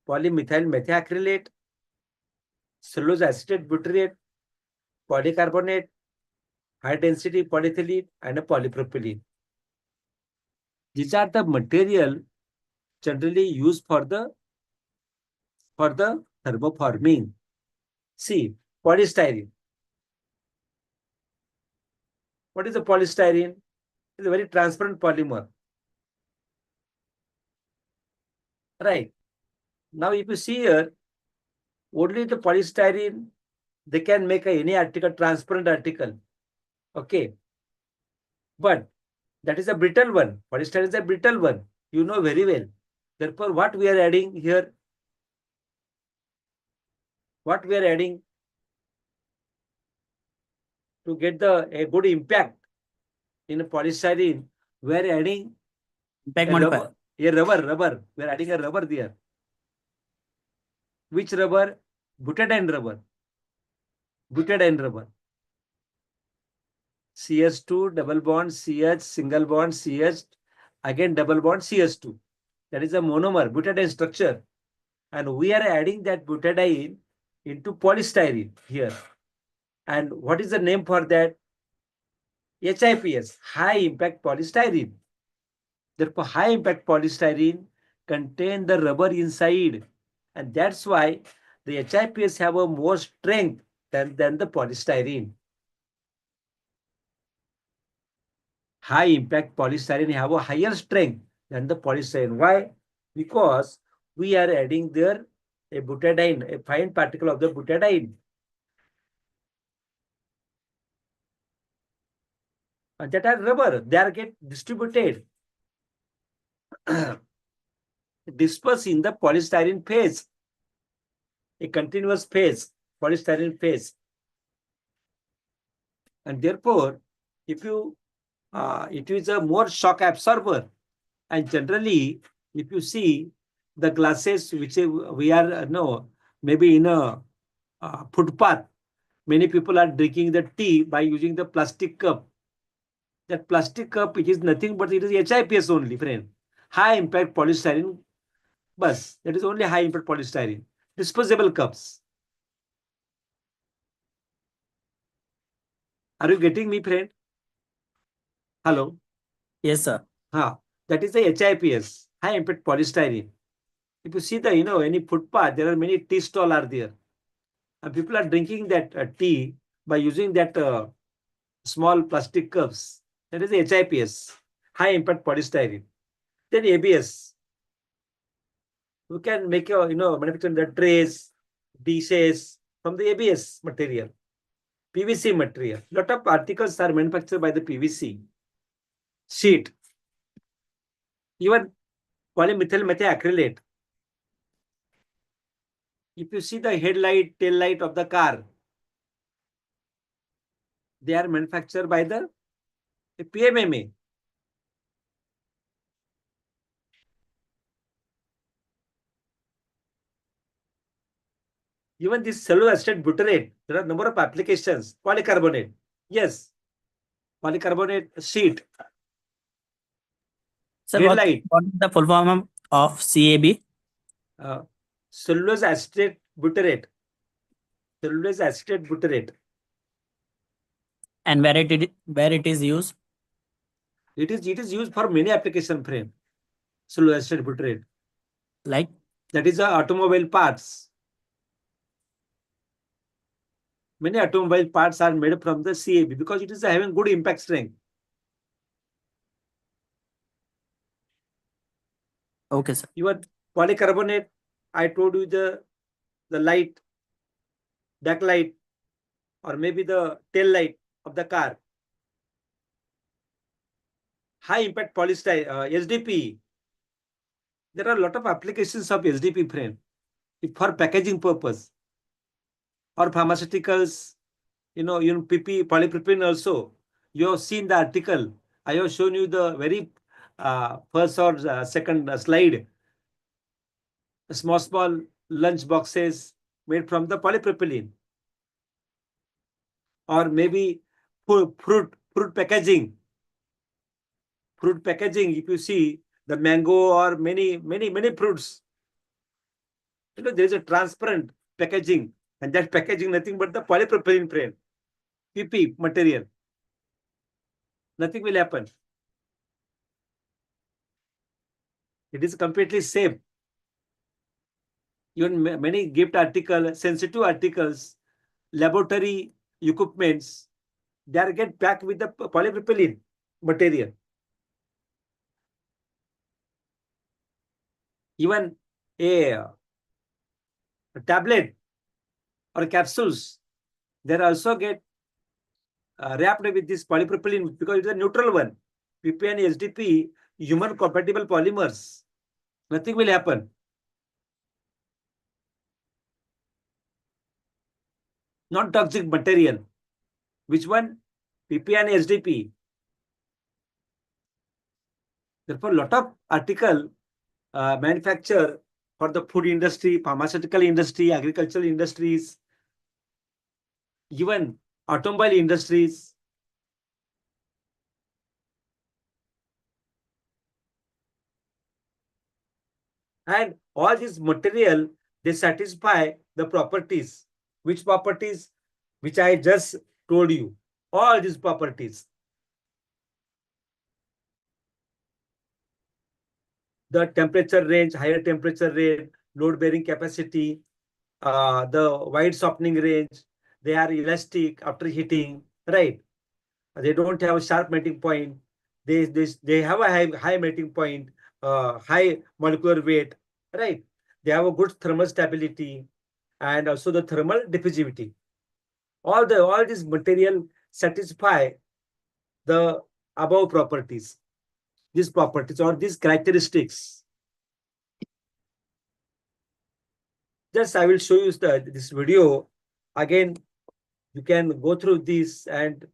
polymethyl methacrylate, cellulose acetate butyrate, polycarbonate, high density polyethylene, and a polypropylene. These are the material generally used for the thermoforming. See, polystyrene. What is the polystyrene? It's a very transparent polymer. Right. Now, if you see here, only the polystyrene, they can make any article, transparent article. Okay. But that is a brittle one. Polystyrene is a brittle one. You know very well. Therefore, what we are adding here? What we are adding? to get a good impact in polystyrene, we are adding Impact a modifier. rubber. We are adding a rubber there. Which rubber? Butadiene rubber. Butadiene rubber. CH2 double bond CH, single bond CH, again double bond CH2. That is a monomer, butadiene structure. And we are adding that butadiene into polystyrene here. And what is the name for that? HIPS, high impact polystyrene. Therefore, high impact polystyrene contain the rubber inside. And that's why the HIPS have a more strength than the polystyrene. High impact polystyrene have a higher strength than the polystyrene. Why? Because we are adding there a butadiene, a fine particle of the butadiene. And that are rubber, they are get distributed, dispersed in the polystyrene phase, a continuous phase, polystyrene phase. And therefore, if you, it is a more shock absorber. And generally, if you see the glasses which we are, maybe in a footpath, many people are drinking the tea by using the plastic cup. That plastic cup, it is nothing but it is HIPS only, friend. High impact polystyrene bus. That is only high impact polystyrene. Disposable cups. Are you getting me, friend? Hello? Yes, sir. That is the HIPS, high impact polystyrene. If you see the, any footpath, there are many tea stalls are there. And people are drinking that tea by using that small plastic cups. That is the HIPS, high impact polystyrene. Then ABS. You can make your, manufacture the trays, dishes from the ABS material, PVC material. Lot of articles are manufactured by the PVC sheet. Even polymethyl methacrylate. If you see the headlight, tail light of the car, they are manufactured by the PMMA. Even this cellulose acetate butyrate, there are a number of applications. Polycarbonate. Yes. Polycarbonate sheet. Sir, Headlight. what is the full form of CAB? Cellulose acetate butyrate. Cellulose acetate butyrate. And where it is used? It is used for many application frame. Cellulose acetate butyrate. Like? That is the automobile parts. Many automobile parts are made from the CAB because it is having good impact strength. Okay, sir. Even polycarbonate, I told you the light, backlight, or maybe the tail light of the car. High impact polystyrene, SDP. There are a lot of applications of SDP frame for packaging purpose or pharmaceuticals, even PP, polypropylene also. You have seen the article. I have shown you the very first or second slide. Small lunch boxes made from the polypropylene. Or maybe fruit packaging. Fruit packaging, if you see the mango or many fruits, there is a transparent packaging, and that packaging nothing but the polypropylene frame, PP material. Nothing will happen. It is completely safe. Even many gift articles, sensitive articles, laboratory equipments, they are get packed with the polypropylene material. Even a tablet or capsules, they also get wrapped with this polypropylene because it is a neutral one. PP and SDP, human compatible polymers. Nothing will happen. Not toxic material. Which one? PP and SDP. Therefore, lot of article manufacture for the food industry, pharmaceutical industry, agricultural industries, even automobile industries. And all this material, they satisfy the properties. Which properties? Which I just told you. All these properties. The temperature range, higher temperature range, load bearing capacity, the wide softening range, they are elastic after heating, right? They don't have a sharp melting point. They have a high melting point, high molecular weight, right? They have a good thermal stability and also the thermal diffusivity. All these material satisfy the above properties, these properties or these characteristics. Just I will show you this video again. You can go through this and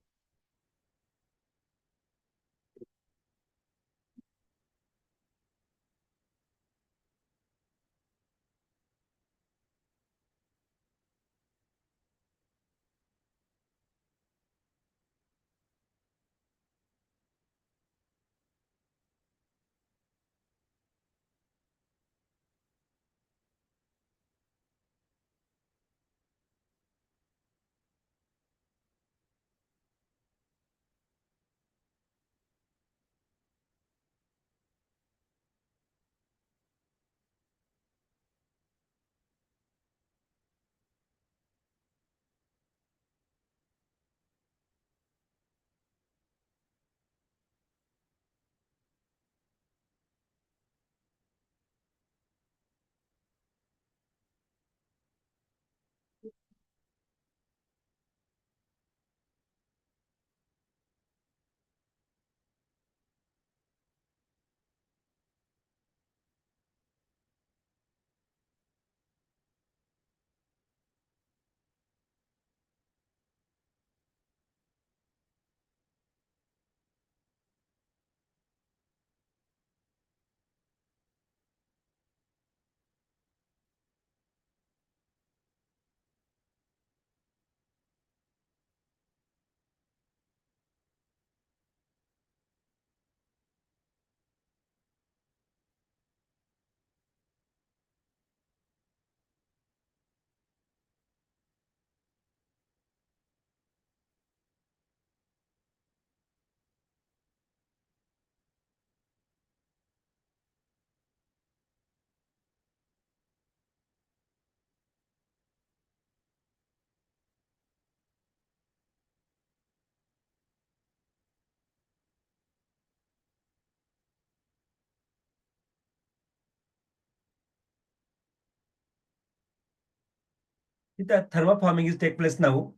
the thermoforming is take place now.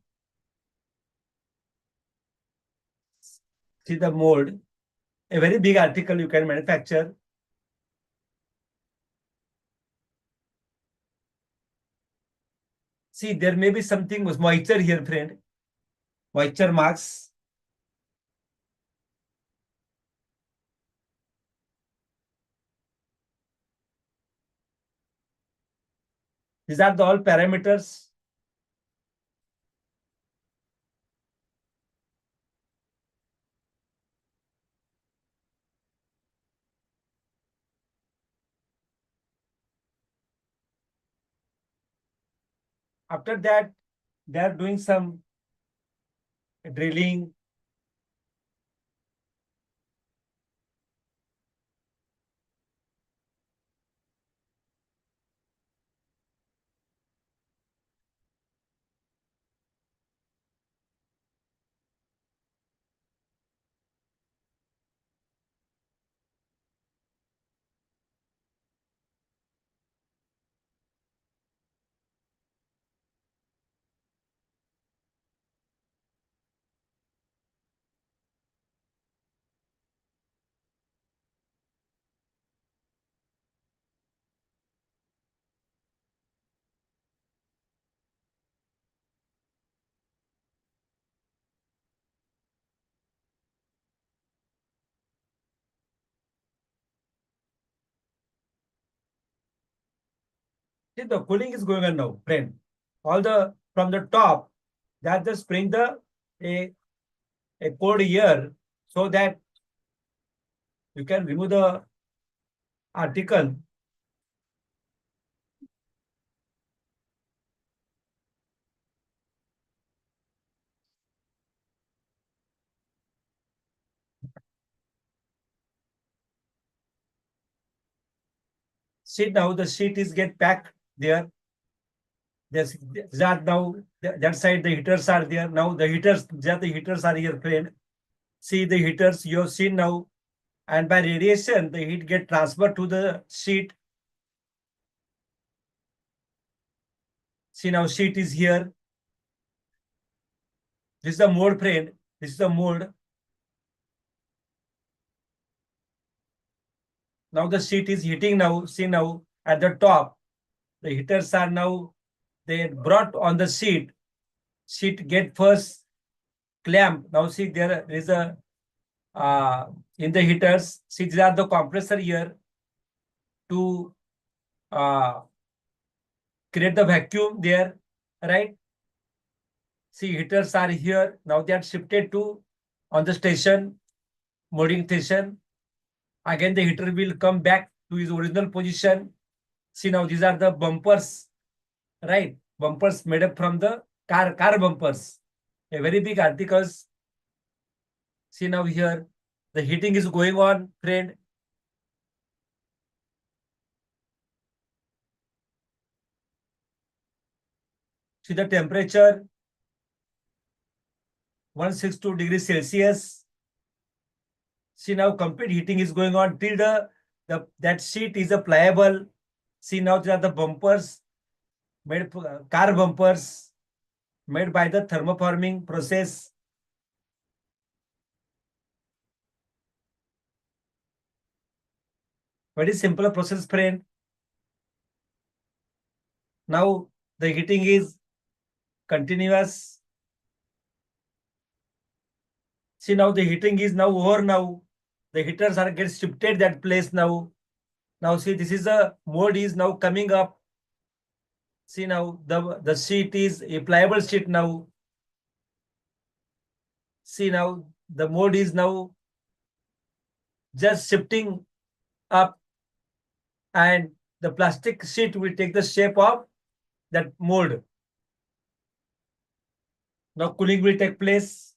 See the mold, a very big article you can manufacture. See, there may be something was moisture here, friend. Moisture marks. These are the all parameters. After that, they are doing some drilling. See, the cooling is going on now, friend. All the from the top, that just bring the a cold air so that you can remove the article. See now the sheet is get packed there. There's that now that side the heaters are there. Now the heaters, that the heaters are here, friend. See the heaters you have seen now, and by radiation the heat get transferred to the sheet. See now sheet is here. This is the mode, friend. This is the mode. Now the sheet is heating now. See now at the top, the heaters are now they brought on the sheet. Sheet get first clamp. Now see there is a in the heaters. See these are the compressor here to uh, create the vacuum there, right? See heaters are here. Now they are shifted to on the station, molding station. Again the heater will come back to his original position. See now these are the bumpers, right? Bumpers made up from the car bumpers. A very big articles. See now here the heating is going on, friend. See the temperature 162 degrees Celsius. See now complete heating is going on till that sheet is a pliable. See now there are the bumpers made car bumpers made by the thermoforming process. Very simple process, friend. Now the heating is continuous. See now the heating is now over now. The heaters are get shifted that place now. Now see this is a mode is now coming up. See now the sheet is a pliable sheet now. See now the mode is now just shifting up, and the plastic sheet will take the shape of that mold. Now cooling will take place.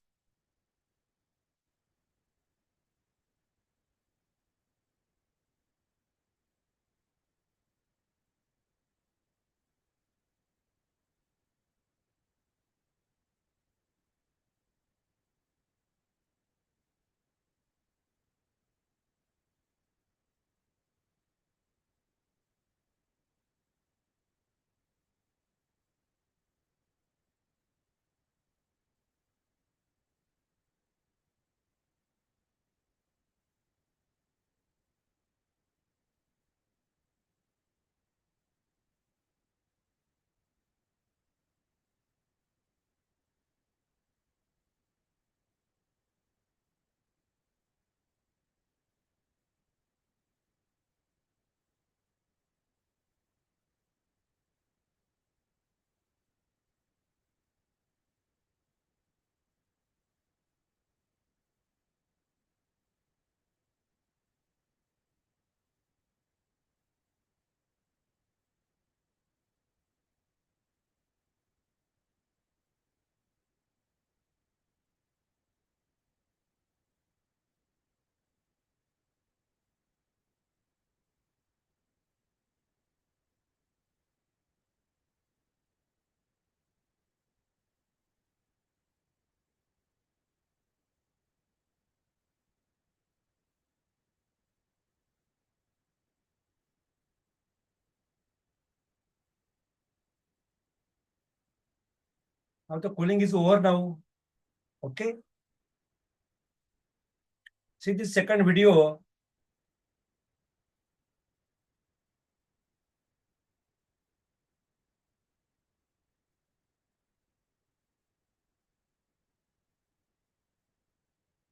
Now the cooling is over now. Okay. See this second video.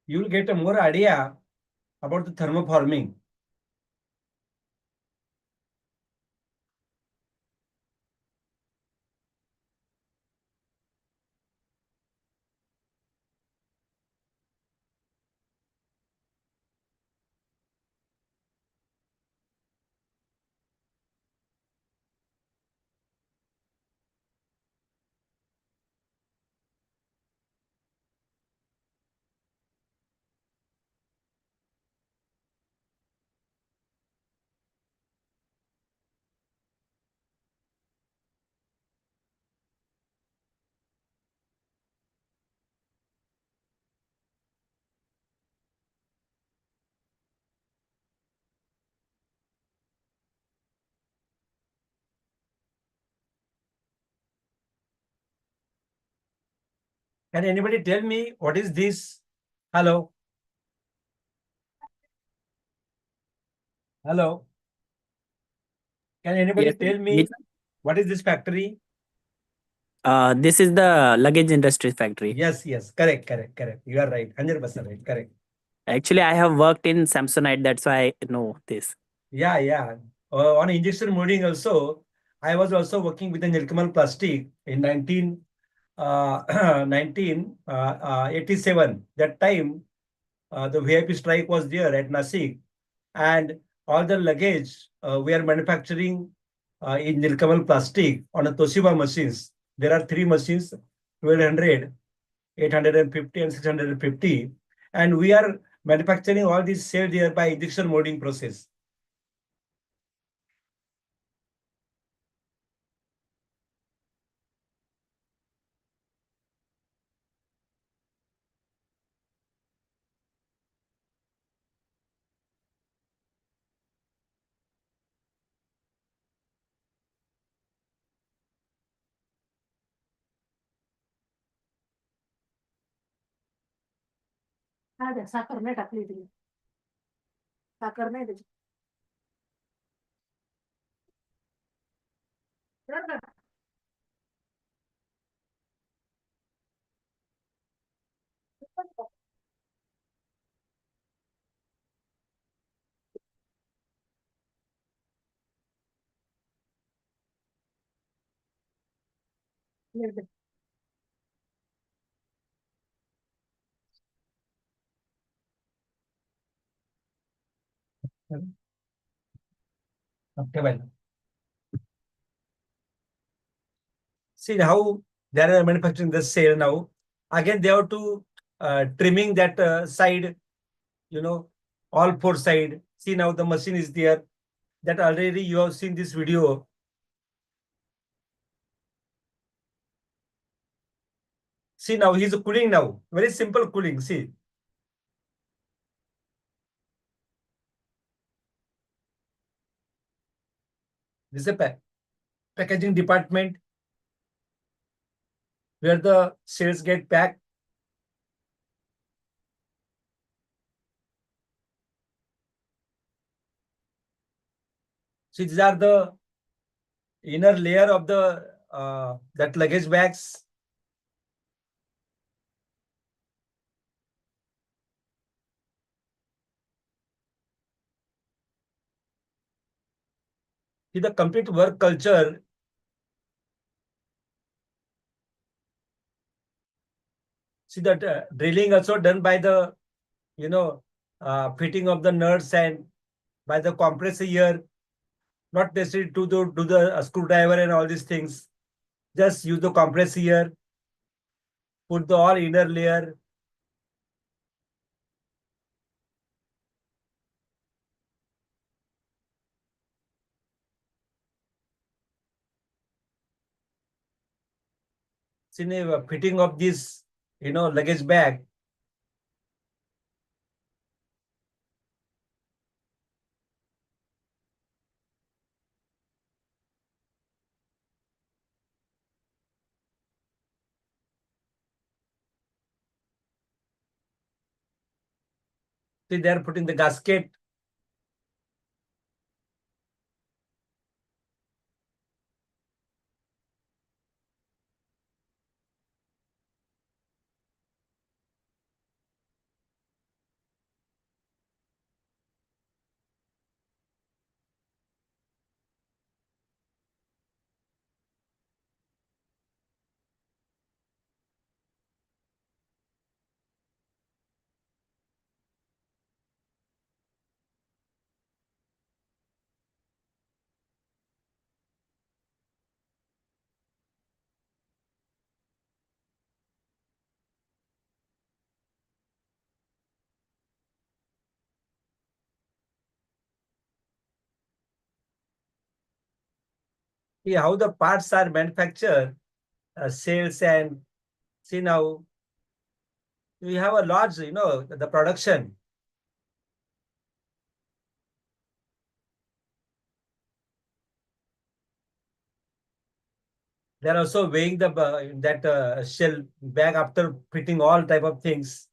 You will get a more idea about the thermoforming. Can anybody tell me what is this? Hello? Hello? Can anybody Yes. tell me what is this factory? This is the luggage industry factory. Yes, yes, correct, correct, correct. You are right, 100% right, correct. Actually, I have worked in Samsonite. That's why I know this. Yeah, yeah. On injection molding also, I was also working with the Nilkamal plastic in 1987. That time, the VIP strike was there at Nasik, and all the luggage we are manufacturing in Nilkamal plastic on a Toshiba machines. There are three machines, 1200, 850, and 650. And we are manufacturing all these cells there by injection molding process. साखर नाही टाकली तिने साखर नाही त्याची Okay, well. See how they are manufacturing the cell now. Again, they have to trimming that side, you know, all four side. See now the machine is there. That already you have seen this video. See now he's cooling now. Very simple cooling. See. This is a packaging department where the cells get packed. See, these are the inner layer of the that luggage bags. See the complete work culture. See that drilling also done by the, fitting of the nuts and by the compressor here, not necessary to do the screwdriver and all these things. Just use the compressor here, put the all inner layer. See the fitting of this, luggage bag. See, they are putting the gasket. See how the parts are manufactured, sales, and see now we have a large, the production. They are also weighing the that shell bag after fitting all type of things.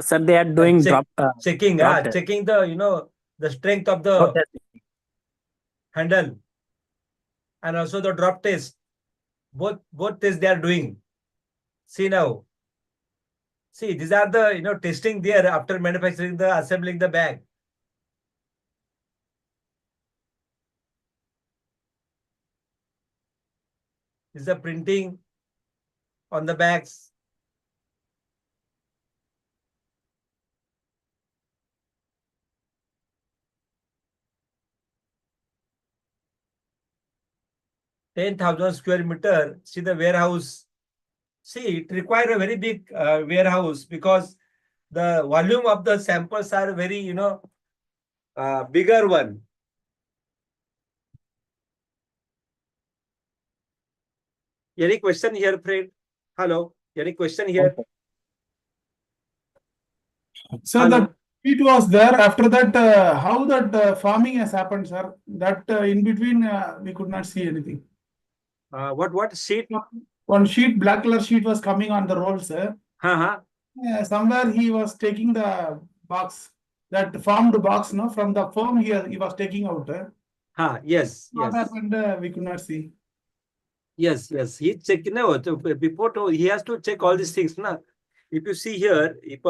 Sir, they are doing Check, checking, drop test. checking the the strength of the Drop test. handle and also the drop test. Both tests they are doing. See now. See, these are the testing there after manufacturing the assembling the bag. This is the printing on the bags. (10,000 square meter). See the warehouse. See, it requires a very big warehouse because the volume of the samples are very, bigger one. Any question here, friend? Hello? Any question here? So Hello? the sheet was there. After that, how that farming has happened, sir? That in between, we could not see anything. What sheet? One sheet, black color sheet was coming on the roll, sir. Uh-huh. Somewhere he was taking the box, that formed box, no, from the firm here, he was taking out. Yes, What yes. happened, we could not see. Yes, yes. He check no before he has to check all these things. Na? If you see here, if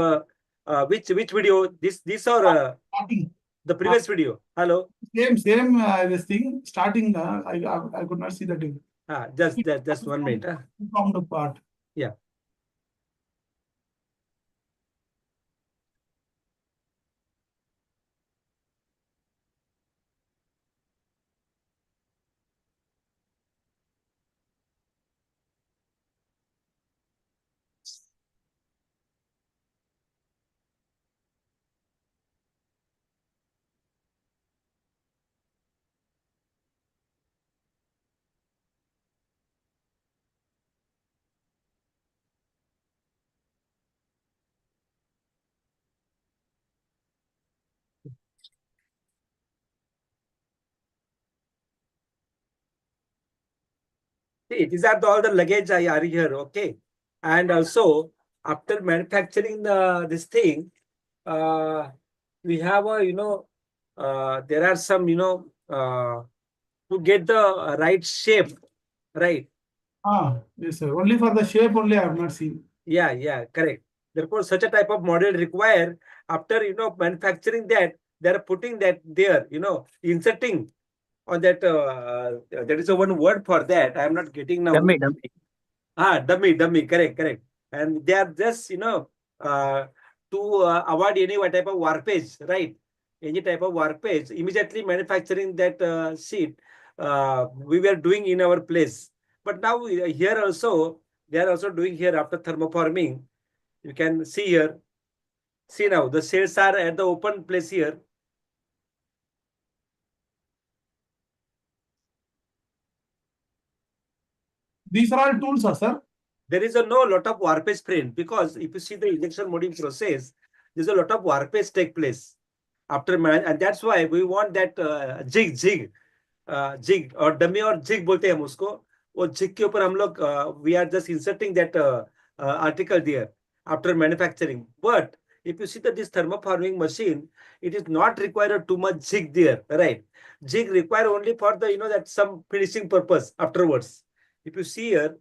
which video? This or Starting, the previous video? Hello? same this thing, starting, I could not see that. Just 1 minute. Formed part. Yeah. See, these are all the luggage I are here, okay? And also, after manufacturing this thing, we have a, there are some, to get the right shape, right? Yes, sir. Only for the shape only I have not seen. Yeah, correct. Therefore, such a type of model require after, manufacturing that, they're putting that there, inserting on that, there is a one word for that. I am not getting now. Dummy. Dummy, correct. And they are just, to avoid any type of warpage, right? Any type of warpage, immediately manufacturing that sheet, we were doing in our place. But now here also, they are also doing here after thermoforming. You can see here. See now, the cells are at the open place here. These are all tools, sir. There is a no lot of warpage print because if you see the injection molding process, there's a lot of warpage take place after and that's why we want that jig or dummy or jig बोलते हैं हम उसको वो jig के ऊपर हम लोग we are just inserting that article there after manufacturing. But if you see that this thermoforming machine, it is not required too much jig there, right? Jig require only for the that some finishing purpose afterwards. If you see here.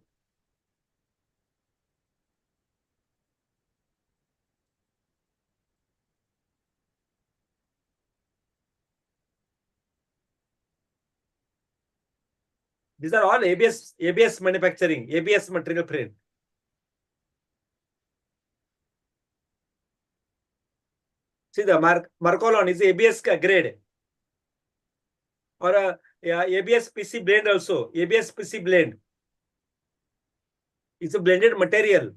These are all ABS manufacturing, ABS material print. See the Marcolon is ABS grade. Or ABS PC blend also. ABS PC blend. It's a blended material.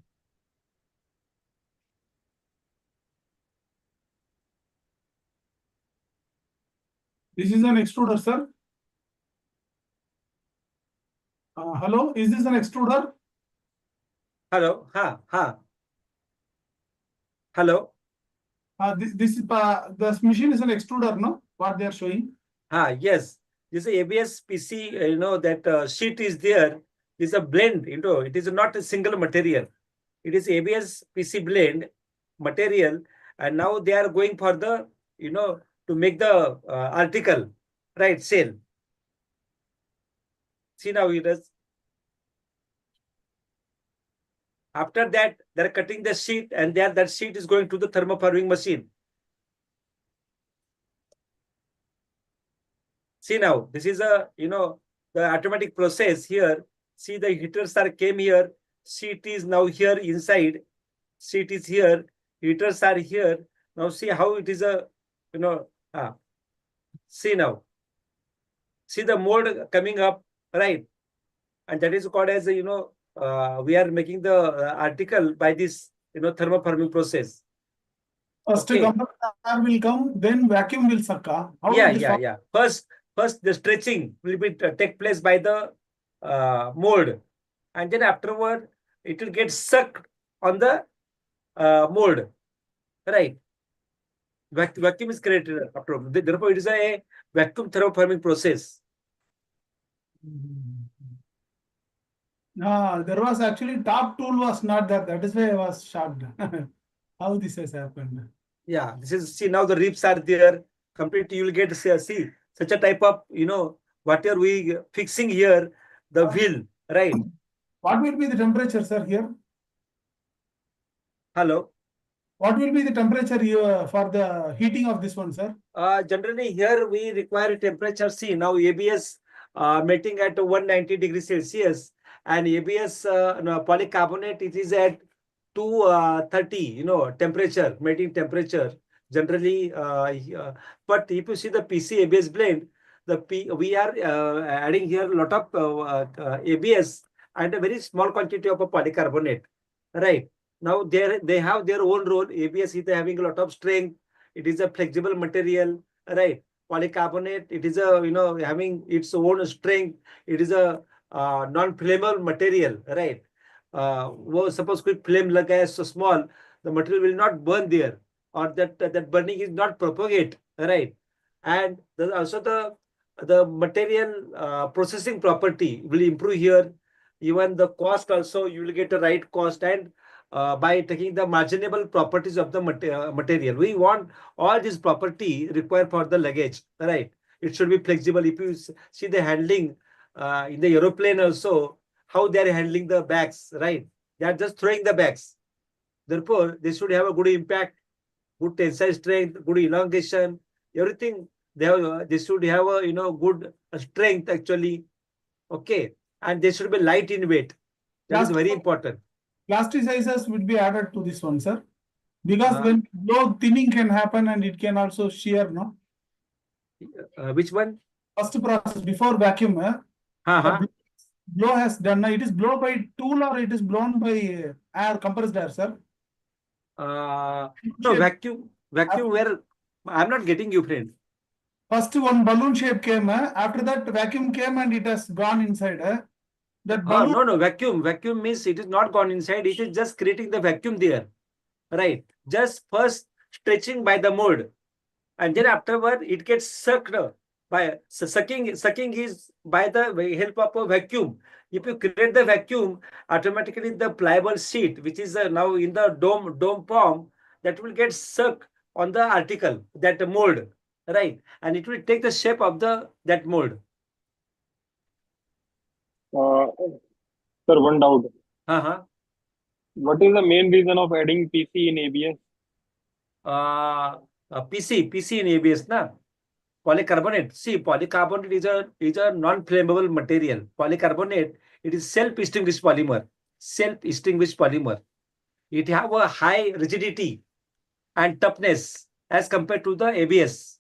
This is an extruder, sir. Hello, is this an extruder? Hello, Hello. This machine is an extruder, no? What they are showing? Yes. This ABS PC, that sheet is there. is a blend, it is not a single material. It is ABS PC blend material, and now they are going for the, to make the article, right, sale. See now it is. After that, they're cutting the sheet, and that sheet is going to the thermoforming machine. See now, this is a, the automatic process here. See, the heaters came here. Sheet is now here inside. Sheet is here. Heaters are here. Now see how it is a, see now. See the mold coming up, right? And that is called as, we are making the article by this, thermoforming process. First Okay. compressed air will come, then vacuum will suck. How Yeah, it is yeah, yeah. First the stretching will be take place by the mold, and then afterward it will get sucked on the mold, right? Vacuum is created after. Therefore, it is a vacuum thermoforming process. There was actually top tool was not there. That is why I was shocked. How this has happened. Yeah, this is, see now the ribs are there. Completely, you will get see such a type of, what are we fixing here, the wheel, right? What will be the temperature, sir, here? Hello. What will be the temperature for the heating of this one, sir? Generally, here we require temperature. See now ABS melting at 190 degrees Celsius, and ABS polycarbonate, it is at 230, temperature, melting temperature. Generally, but if you see the PC ABS blend, we are adding here a lot of ABS and a very small quantity of a polycarbonate, right? Now they have their own role. ABS is having a lot of strength. It is a flexible material, right? Polycarbonate, it is a, having its own strength. It is a non-flammable material, right? Suppose quick flame laga is so small, the material will not burn there, or that burning is not propagate, right? And also the material processing property will improve here. Even the cost also, you will get the right cost, and by taking the marginable properties of the material. We want all these property required for the luggage, right? It should be flexible. If you see the handling in the aeroplane also, how they are handling the bags, right? They are just throwing the bags. Therefore, they should have a good impact, good tensile strength, good elongation, everything. They should have a good strength actually. Okay, and they should be light in weight. That is very important. Plasticizers would be added to this one, sir. Because Uh, when blow, thinning can happen and it can also shear, no? Which one? First process before vacuum, the blow has done. It is blown by tool or it is blown by air, compressed air, sir? No, vacuum where, I'm not getting you, friend. First one balloon shape came, after that vacuum came and it has gone inside. That balloon. No, vacuum means it is not gone inside, it is just creating the vacuum there, right? Just first stretching by the mold, and then afterward it gets sucked by sucking is by the help of a vacuum. If you create the vacuum, automatically the pliable sheet, which is now in the dome form, that will get sucked on the article, that mold, right? And it will take the shape of that mold. Sir, one doubt. Uh-huh. What is the main reason of adding PC in ABS? PC in ABS, na? Polycarbonate. See, polycarbonate is a non-flammable material. Polycarbonate, it is self-extinguished polymer. Self-extinguished polymer. It have a high rigidity and toughness as compared to the ABS.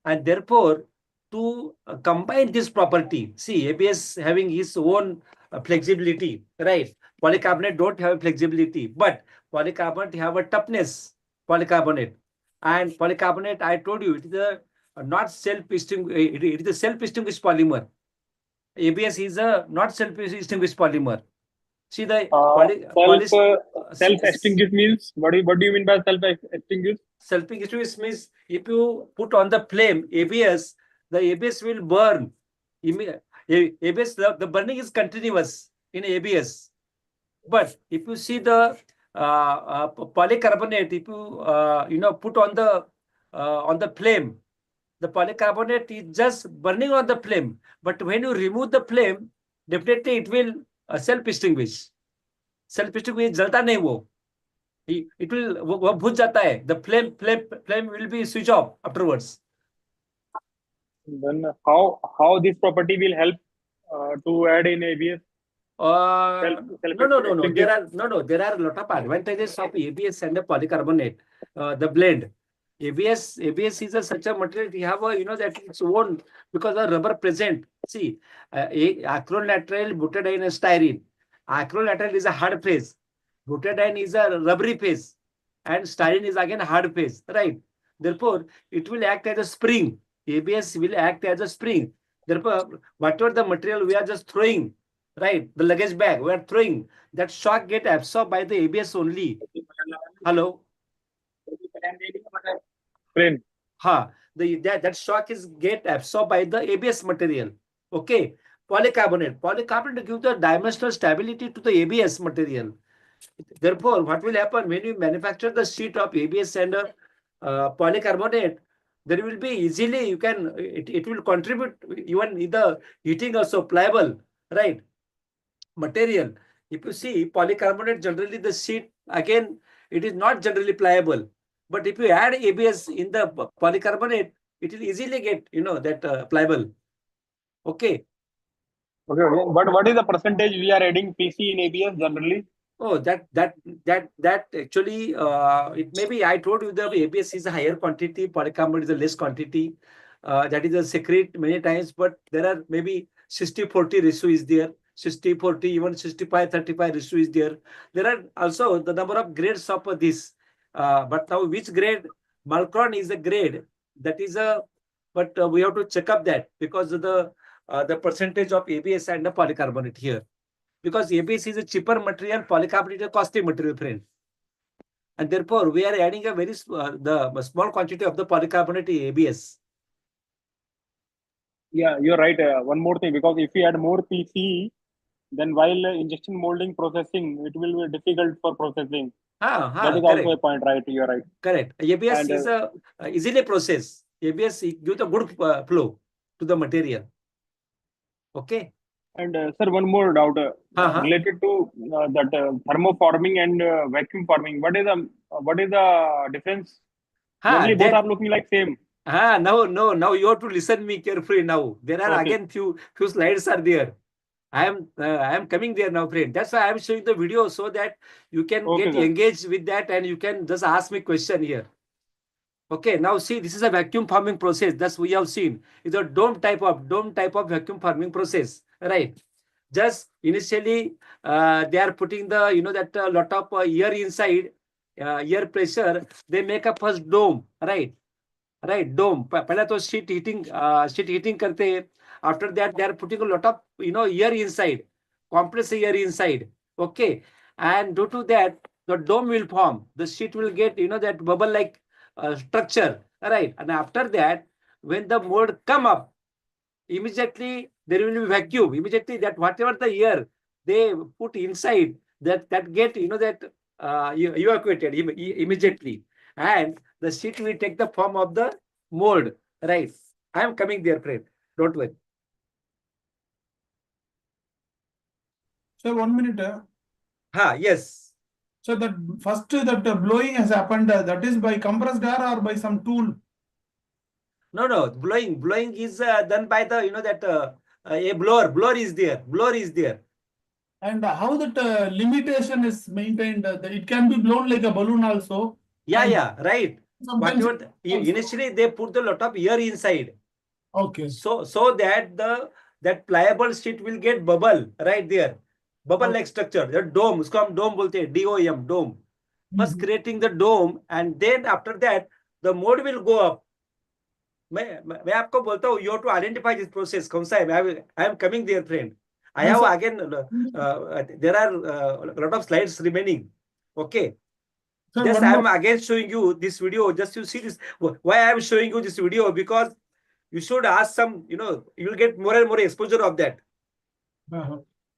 And therefore, to combine this property, see, ABS having its own flexibility, right? Polycarbonate don't have flexibility, but polycarbonate have a toughness, polycarbonate. And polycarbonate, I told you, it is a not self-extinguished, it is a self-extinguished polymer. ABS is a not self-extinguished polymer. See the self-extinguished means, what do you mean by self-extinguished? Self-extinguished means if you put on the flame ABS, the ABS will burn. ABS, the burning is continuous in ABS. But if you see the polycarbonate, if you put on the flame, the polycarbonate is just burning on the flame. But when you remove the flame, definitely it will self-extinguish. Self-extinguish जलता नहीं वो. It will वो बुझ जाता है. The flame will be switch off afterwards. Then how this property will help to add in ABS? No. There are a lot of advantages of ABS and the polycarbonate. The blend. ABS is such a material. You have that it's own because the rubber present. See, acrylonitrile, butadiene, and styrene. Acrylonitrile is a hard phase. Butadiene is a rubbery phase, and styrene is again a hard phase. Right. Therefore, it will act as a spring. ABS will act as a spring. Therefore, whatever the material we are just throwing, right, the luggage bag we are throwing, that shock get absorbed by the ABS only. Hello. Friend. That shock is get absorbed by the ABS material. Okay. Polycarbonate gives the dimensional stability to the ABS material. Therefore, what will happen when you manufacture the sheet of ABS and polycarbonate? There will be easily it will contribute even in the heating also pliable, right? Material. If you see polycarbonate, generally the sheet again it is not generally pliable. But if you add ABS in the polycarbonate, it will easily get that pliable. Okay. Okay. But what is the percentage we are adding PC in ABS generally? Oh, that actually it may be I told you the ABS is a higher quantity, polycarbonate is a less quantity. That is a secret many times, but there are maybe 60-40 ratio is there. 60-40, even 65-35 ratio is there. There are also the number of grades of this. But now which grade? Malcron is a grade. That is but we have to check up that because of the percentage of ABS and the polycarbonate here. Because ABS is a cheaper material, polycarbonate is a costly material, friend. And therefore, we are adding a very small quantity of the polycarbonate ABS. Yeah, you're right. One more thing, because if we add more PC, then while injection molding processing, it will be difficult for processing. That is correct. also a point, right? You're right. Correct. ABS is a easily processed. ABS gives a good flow to the material. Okay. And sir, one more doubt related to that thermoforming and vacuum forming. What is the difference? Only both are looking like same. Now you have to listen me carefully. Now there are again few slides are there. I am coming there now, friend. That's why I am showing the video so that you can get engaged with that and you can just ask me question here. Okay, now see, this is a vacuum forming process. That's we have seen. It's a dome type of vacuum forming process, right? Just initially, they are putting the that lot of air inside, air pressure. They make a first dome, right? Right, dome. पहले तो sheet heating करते हैं. After that, they are putting a lot of air inside, compressed air inside. Okay, and due to that, the dome will form. The sheet will get that bubble like structure, right? And after that, when the mold come up, immediately there will be vacuum. Immediately that whatever the air they put inside, that get that evacuated immediately, and the sheet will take the form of the mold, right? I am coming there, friend. Don't worry. Sir, 1 minute. Yes. So that first that blowing has happened, that is by compressed air or by some tool? No. Blowing is done by the that a blower is there. And how that limitation is maintained? It can be blown like a balloon also. Yeah, right. Whatever initially they put the lot of air inside. Okay. So that that pliable sheet will get bubble right there. Bubble like structure. The dome, usko hum dome bolte hain, DOM, dome. First creating the dome, and then after that the mold will go up. मैं आपको बोलता हूँ, you have to identify this process. कौन सा है? I am coming there, friend. I have again there are a lot of slides remaining. Okay. Just I am again showing you this video. Just you see this. Why I am showing you this video? Because you should ask some, you know, you will get more and more exposure of that.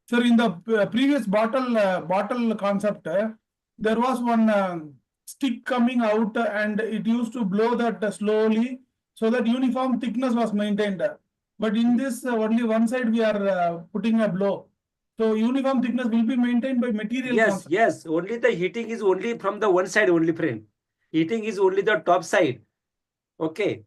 Sir, in the previous bottle concept, there was one stick coming out and it used to blow that slowly so that uniform thickness was maintained. But in this, only one side we are putting a blow. So uniform thickness will be maintained by material. Yes, concept. yes. Only the heating is only from the one side only, friend. Heating is only the top side. Okay.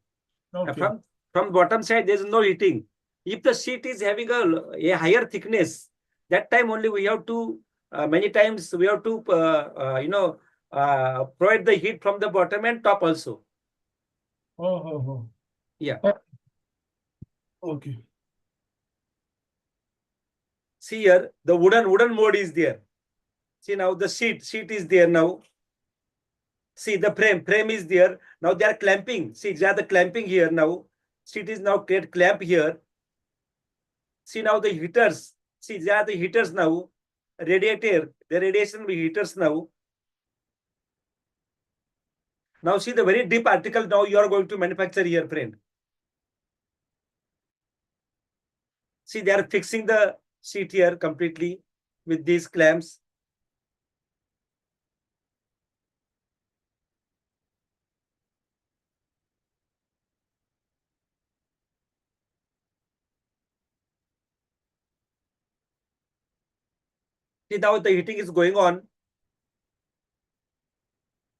From bottom side, there is no heating. If the sheet is having a higher thickness, that time only we have to, many times we have to, provide the heat from the bottom and top also. Yeah. Okay. See here, the wooden mode is there. See now the sheet is there now. See the frame is there. Now they are clamping. See, they are the clamping here now. Sheet is now create clamp here. See now the heaters. See, they are the heaters now. Radiator, the radiation heaters now. Now see the very deep article now you are going to manufacture here, friend. See, they are fixing the sheet here completely with these clamps. See, now the heating is going on.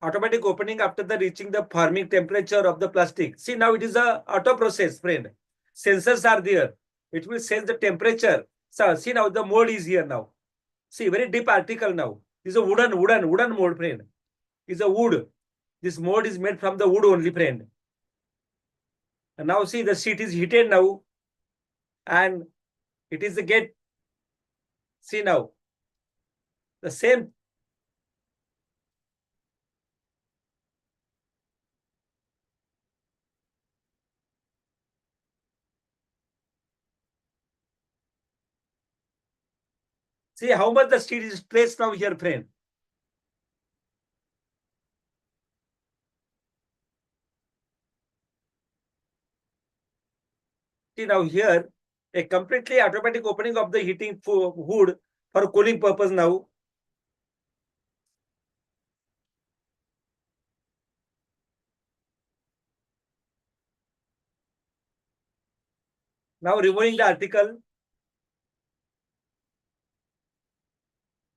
Automatic opening after the reaching the forming temperature of the plastic. See, now it is a auto process, friend. Sensors are there. It will sense the temperature. So, see now the mode is here now. See, very deep article now. This is a wooden mode, friend. It's a wood. This mode is made from the wood only, friend. And now see the sheet is heated now. And it is the get. See now. The same. See how much the sheet is placed now here, friend. See now here, a completely automatic opening of the heating hood for cooling purpose now. Now removing the article.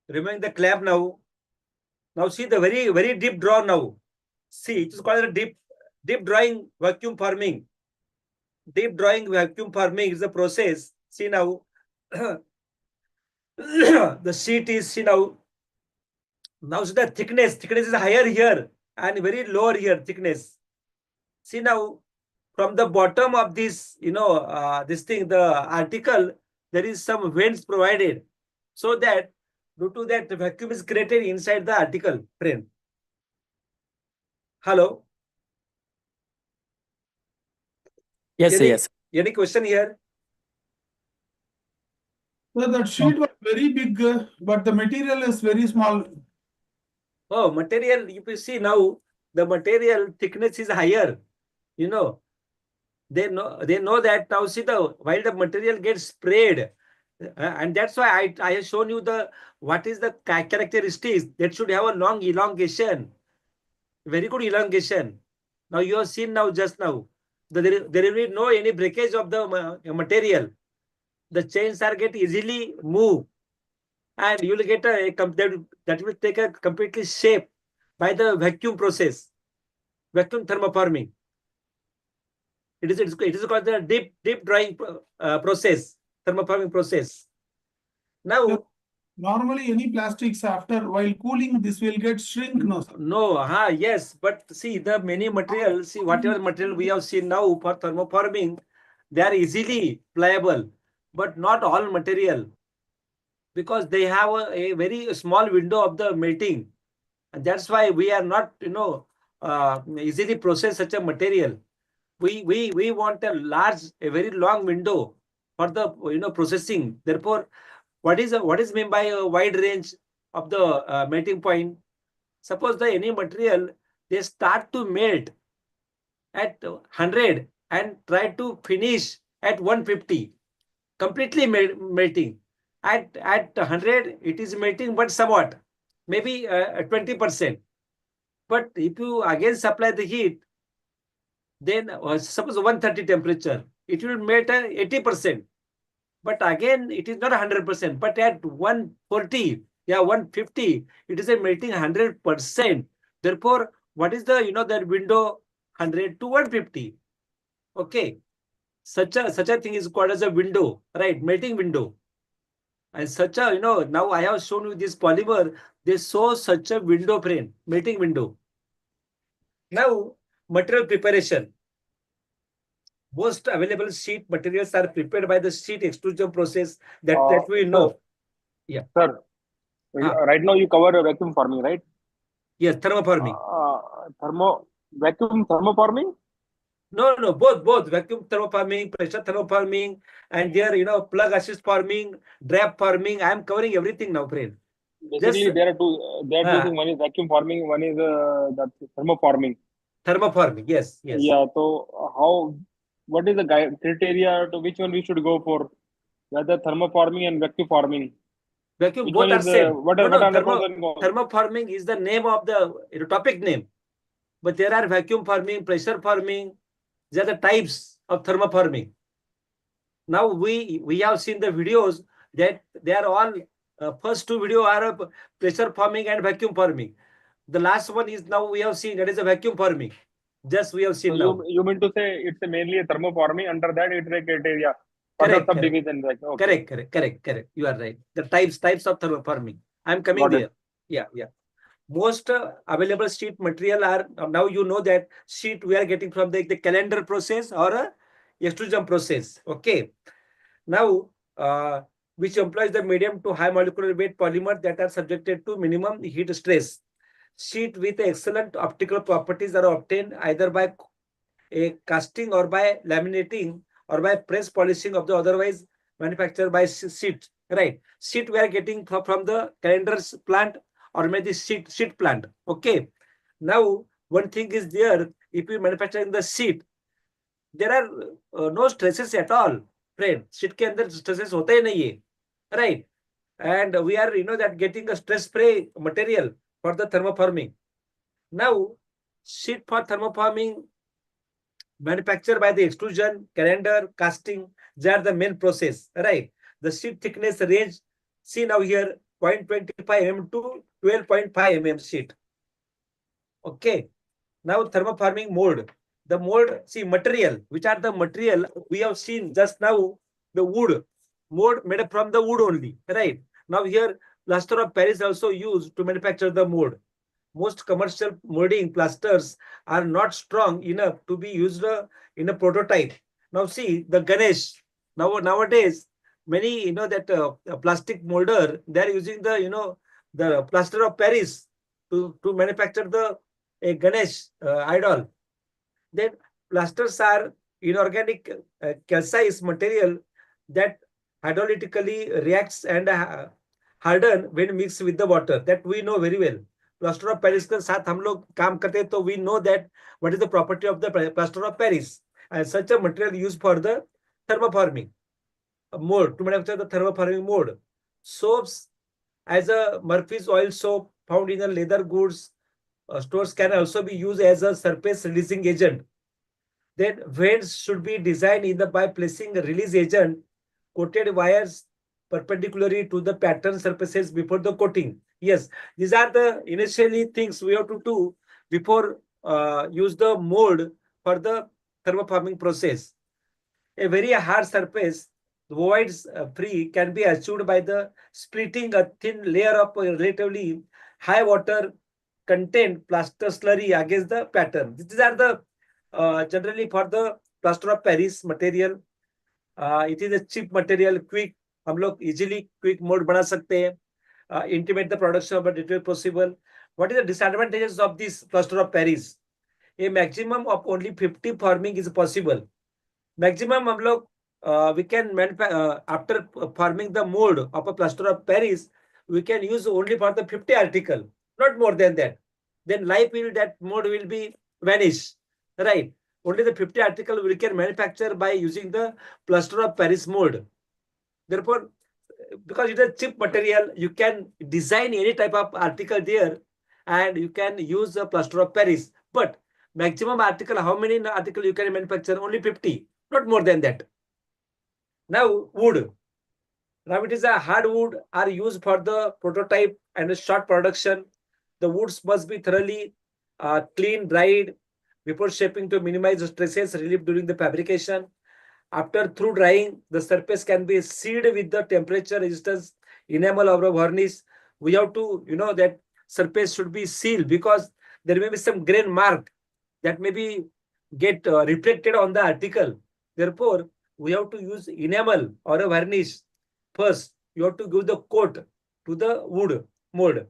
Removing the clamp now. Now see the very deep draw now. See, it is called a deep drawing vacuum forming. Deep drawing vacuum forming is a process. See now, the sheet is, see now see the thickness is higher here and very lower here thickness. See now, from the bottom of this, this thing, the article, there is some vents provided so that due to that the vacuum is created inside the article, friend. Hello. Yes, yes. Any question here? So that sheet was very big, but the material is very small. Oh, material, if you see now, the material thickness is higher. They know that now. See while the material gets sprayed, and that's why I have shown you what is the characteristics that should have a long elongation, very good elongation. Now you have seen now just now, there will be no any breakage of the material. The chains are get easily moved, and you will get that will take a completely shape by the vacuum process, vacuum thermoforming. It is called the deep drying process, thermoforming process. Now, normally any plastics after while cooling this will get shrink, no sir? No, yes, but see the many materials. See whatever material we have seen now for thermoforming, they are easily pliable, but not all material, because they have a very small window of the melting, and that's why we are not easily process such a material. We want a very long window for the processing. Therefore, what is meant by a wide range of the melting point? Suppose any material, they start to melt at 100 and try to finish at 150, completely melting. At 100, it is melting, but somewhat, maybe 20%. But if you again supply the heat, then suppose 130 temperature, it will melt at 80%. But again, it is not 100%. But at 140, 150, it is a melting 100%. Therefore, what is the that window 100 to 150? Okay, such a thing is called as a window, right? Melting window. And such a now I have shown you this polymer. They show such a window frame, melting window. Now, material preparation. Most available sheet materials are prepared by the sheet extrusion process that we know. Sir, Yeah. Sir, right now you cover vacuum forming, right? Yes, thermoforming. Vacuum thermoforming? No, both vacuum thermoforming, pressure thermoforming, and there plug assist forming, draft forming. I am covering everything now, friend. Basically, there are two things. One is vacuum forming, one is that thermoforming. Thermoforming, yes. Yeah. So what is the criteria to which one we should go for? Whether thermoforming and vacuum forming. Vacuum, Which both one are is same. what are the pros and cons? Thermoforming is the name of the topic name, but there are vacuum forming, pressure forming. They are the types of thermoforming. Now we have seen the videos that they are all first two video are pressure forming and vacuum forming. The last one is now we have seen that is a vacuum forming. Just we have seen So now. you mean to say it's mainly a thermoforming? Under that it's a criteria. Correct. Subdivision. Okay. Correct. You are right. The types of thermoforming. I am coming Got there. it. Yeah. Most available sheet material are now you know that sheet we are getting from the calendar process or extrusion process. Okay. Now, which employs the medium to high molecular weight polymer that are subjected to minimum heat stress. Sheet with excellent optical properties are obtained either by a casting or by laminating or by press polishing of the otherwise manufactured by sheet. Right. Sheet we are getting from the calendar's plant or maybe sheet plant. Okay. Now, one thing is there, if we manufacture in the sheet, there are no stresses at all. Friend, sheet के अंदर stresses होते ही नहीं है, right? And we are that getting a stress-free material for the thermoforming. Now, sheet for thermoforming manufactured by the extrusion, calendar, casting, they are the main process, right? The sheet thickness range, see now here 0.25 mm to 12.5 mm sheet. Okay. Now thermoforming mold. The mold, see material, which are the material we have seen just now, the wood, mold made from the wood only, right? Now here plaster of Paris also used to manufacture the mold. Most commercial molding plasters are not strong enough to be used in a prototype. Now see the Ganesh. Nowadays, many that plastic molder, they are using the the plaster of Paris to manufacture the a Ganesh idol. Then plasters are inorganic calcareous material that hydrolytically reacts and harden when mixed with the water. That we know very well. Plaster of Paris के साथ हम लोग काम करते हैं, तो we know that what is the property of the plaster of Paris, and such a material used for the thermoforming mold to manufacture the thermoforming mold. Soaps, as a Murphy's oil soap found in the leather goods stores, can also be used as a surface releasing agent. Then vents should be designed by placing a release agent coated wires perpendicularly to the pattern surfaces before the coating. Yes, these are the initially things we have to do before use the mold for the thermoforming process. A very hard surface, voids free, can be achieved by the splitting a thin layer of relatively high water content plaster slurry against the pattern. These are the generally for the plaster of Paris material. It is a cheap material, quick. हम लोग easily quick mold बना सकते हैं. Intimate the production of a detail possible. What is the disadvantages of this plaster of Paris? A maximum of only 50 forming is possible. Maximum हम लोग we can after forming the mold of a plaster of Paris, we can use only for the 50 article, not more than that. Then that mold will be vanish, right? only the 50 article we can manufacture by using the plaster of Paris mold. Therefore, because it is a cheap material, you can design any type of article there and you can use the plaster of Paris. But maximum article, how many article you can manufacture? Only 50, not more than that. Now, wood. Now, it is a hardwood are used for the prototype and the short production. The woods must be thoroughly clean, dried before shaping to minimize the stresses relieved during the fabrication. After through drying, the surface can be sealed with the temperature resistance enamel or a varnish. We have to, that surface should be sealed because there may be some grain mark that may be get reflected on the article. Therefore, we have to use enamel or a varnish. First, you have to give the coat to the wood mold.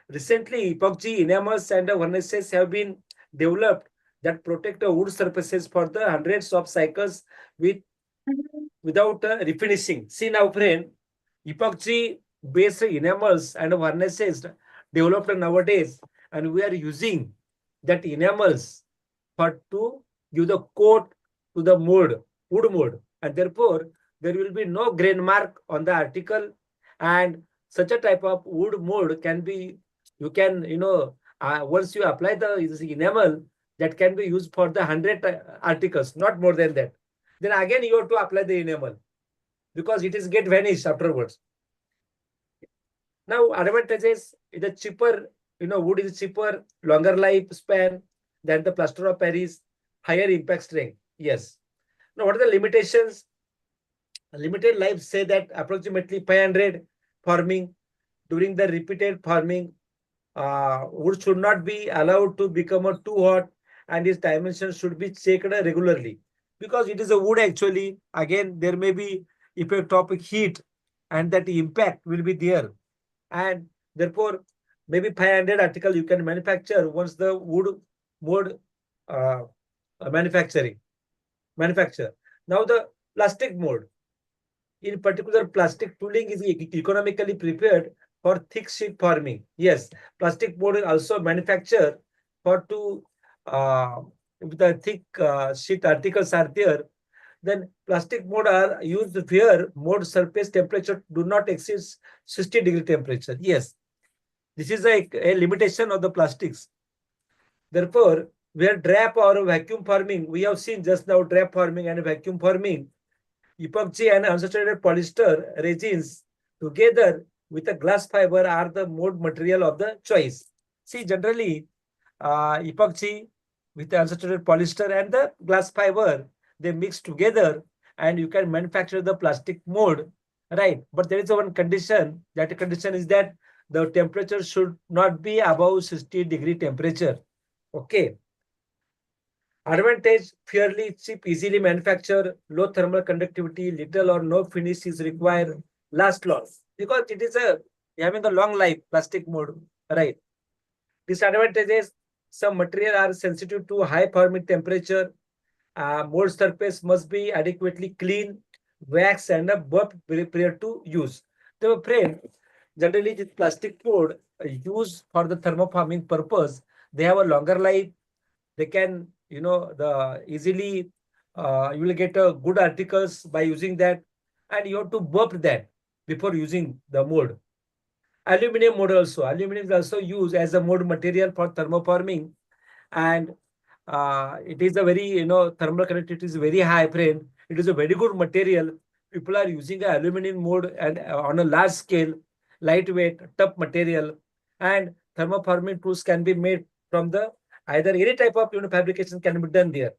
Recently, epoxy enamels and varnishes have been developed that protect the wood surfaces for the hundreds of cycles without refinishing. See now, friend, epoxy-based enamels and varnishes developed nowadays, and we are using that enamels for to give the coat to the mold, wood mold, and therefore there will be no grain mark on the article, and such a type of wood mold can be, you can, once you apply the enamel, that can be used for the 100 articles, not more than that. Then again you have to apply the enamel because it is get vanished afterwards. Now, advantages is a cheaper, wood is cheaper, longer lifespan than the plaster of Paris, higher impact strength. Yes. Now, what are the limitations? Limited life say that approximately 500 forming. During the repeated forming, wood should not be allowed to become too hot and its dimensions should be checked regularly. Because it is a wood actually, again, there may be effect of heat and that impact will be there. And therefore, maybe 500 article you can manufacture once the wood mold manufacture. Now the plastic mold. In particular, plastic tooling is economically prepared for thick sheet forming. Yes, plastic mold is also manufactured for the thick sheet articles are there. Then plastic mold are used where mold surface temperature do not exceed 60-degree temperature. Yes, this is a limitation of the plastics. Therefore, where drape or vacuum forming, we have seen just now drape forming and vacuum forming, epoxy and unsaturated polyester resins together with a glass fiber are the mold material of the choice. See, generally, epoxy with the unsaturated polyester and the glass fiber, they mix together and you can manufacture the plastic mold, right? But there is one condition. That condition is that the temperature should not be above 60-degree temperature. Okay. Advantage, fairly cheap, easily manufactured, low thermal conductivity, little or no finish is required, last long. Because it is having a long life, plastic mold, right? Disadvantages, some material are sensitive to high forming temperature. Mold surface must be adequately clean, wax and buff prior to use. So, friend, generally the plastic mold used for the thermoforming purpose, they have a longer life. They can, the easily you will get a good articles by using that, and you have to buff that before using the mold. Aluminum mold also. Aluminum is also used as a mold material for thermoforming, and it is a very, thermal conductivity is very high, friend. It is a very good material. People are using a aluminum mold and on a large scale, lightweight, tough material, and thermoforming tools can be made from the either any type of fabrication can be done there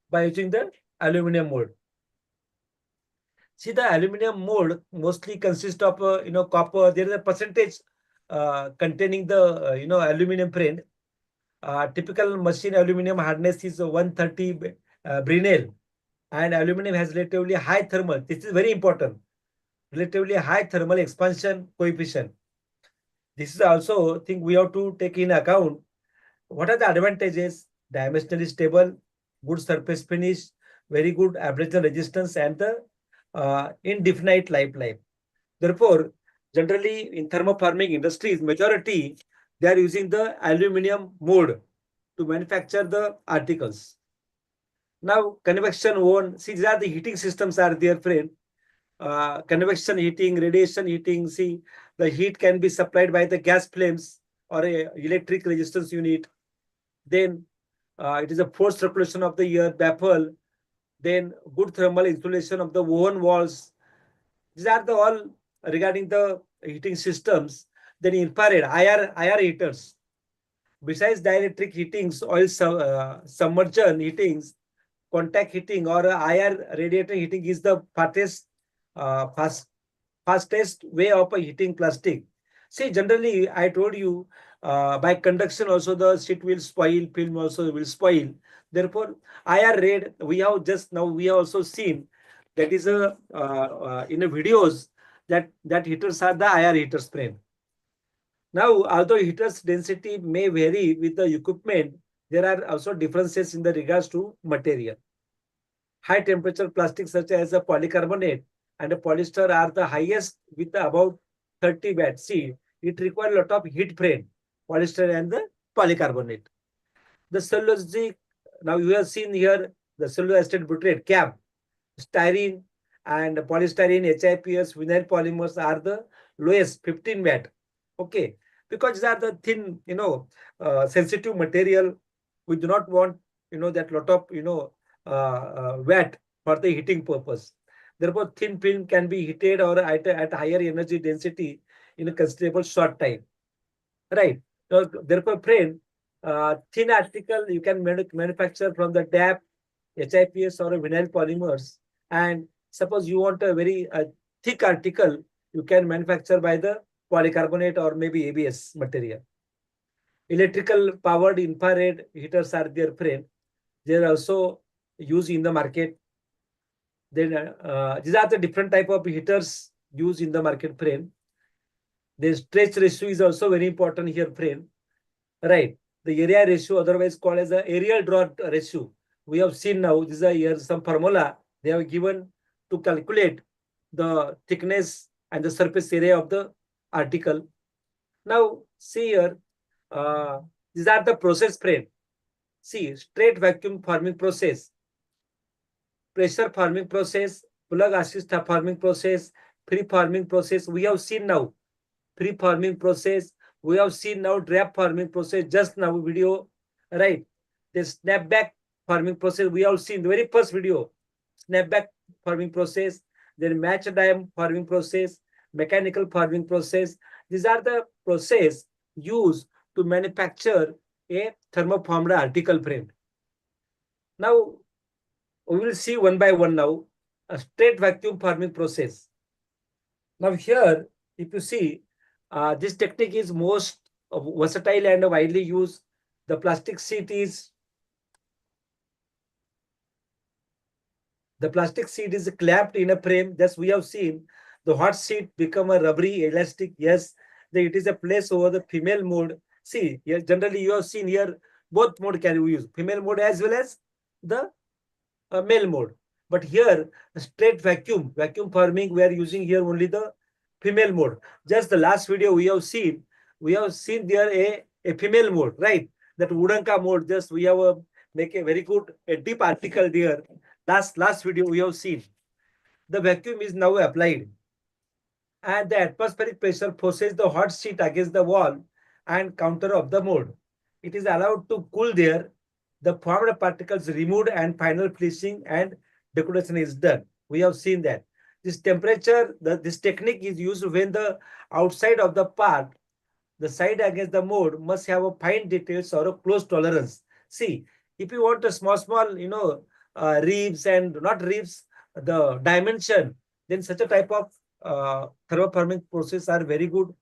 by using the aluminum mold. See, the aluminum mold mostly consists of copper. There is a percentage containing the aluminum, friend. Typical machine aluminum hardness is 130 Brinell, and aluminum has relatively high thermal. This is very important. Relatively high thermal expansion coefficient. This is also thing we have to take in account. What are the advantages? Dimensionally stable, good surface finish, very good abrasion resistance, and the indefinite life. Therefore, generally in thermoforming industries, majority they are using the aluminum mold to manufacture the articles. Now convection oven. See, these are the heating systems are there, friend. Convection heating, radiation heating. See, the heat can be supplied by the gas flames or a electric resistance unit. Then it is a forced circulation of the air baffle. Then good thermal insulation of the oven walls. These are the all regarding the heating systems. Then infrared IR heaters. Besides dielectric heatings, oil submersion heatings, contact heating or IR radiator heating is the fastest way of heating plastic. See, generally, I told you by conduction also the sheet will spoil, film also will spoil. Therefore, IR rad we have just now we have also seen that is a in the videos that heaters are the IR heaters, friend. Now, although heaters density may vary with the equipment, there are also differences in the regards to material. High temperature plastics such as a polycarbonate and a polyester are the highest with about 30 watts. See, it requires a lot of heat, friend, polyester and the polycarbonate. The cellulosic, now you have seen here the cellulose acetate butyrate, CAB, styrene and polystyrene, HIPS, vinyl polymers are the lowest, 15 watt. Okay, because these are the thin, sensitive material. We do not want, that lot of, watt for the heating purpose. Therefore, thin film can be heated or at higher energy density in a considerable short time. Right. So, therefore, friend, thin article you can manufacture from the DAP, HIPS or vinyl polymers. And suppose you want a very thick article, you can manufacture by the polycarbonate or maybe ABS material. Electrical powered infrared heaters are their friend. They are also used in the market. Then these are the different type of heaters used in the market, friend. The stretch ratio is also very important here, friend. Right. The area ratio, otherwise called as the aerial draught ratio. We have seen now, this is here some formula they have given to calculate the thickness and the surface area of the article. Now, see here, these are the process, friend. See, straight vacuum forming process, pressure forming process, plug assist forming process, free forming process. We have seen now free forming process. We have seen now draft forming process just now video, right? The snapback forming process we have seen the very first video. Snapback forming process, then match diam forming process, mechanical forming process. These are the process used to manufacture a thermoformed article, friend. Now, we will see one by one now a straight vacuum forming process. Now here, if you see, this technique is most versatile and widely used. The plastic sheet is clamped in a frame. Thus, we have seen the hot sheet become a rubbery elastic. Yes, it is a place over the female mode. See, here generally you have seen here both mode can be used, female mode as well as the male mode. But here, straight vacuum forming, we are using here only the female mode. Just the last video we have seen there a female mode, right? That Udanka mode, just we have make a very good a deep article there. Last video we have seen. The vacuum is now applied. And the atmospheric pressure forces the hot sheet against the wall and counter of the mode. It is allowed to cool there. The formed particles removed and final finishing and decoration is done. We have seen that. This temperature, this technique is used when the outside of the part, the side against the mode must have a fine details or a close tolerance. See, if you want a small, ribs and not ribs, the dimension, then such a type of thermoforming process are very good.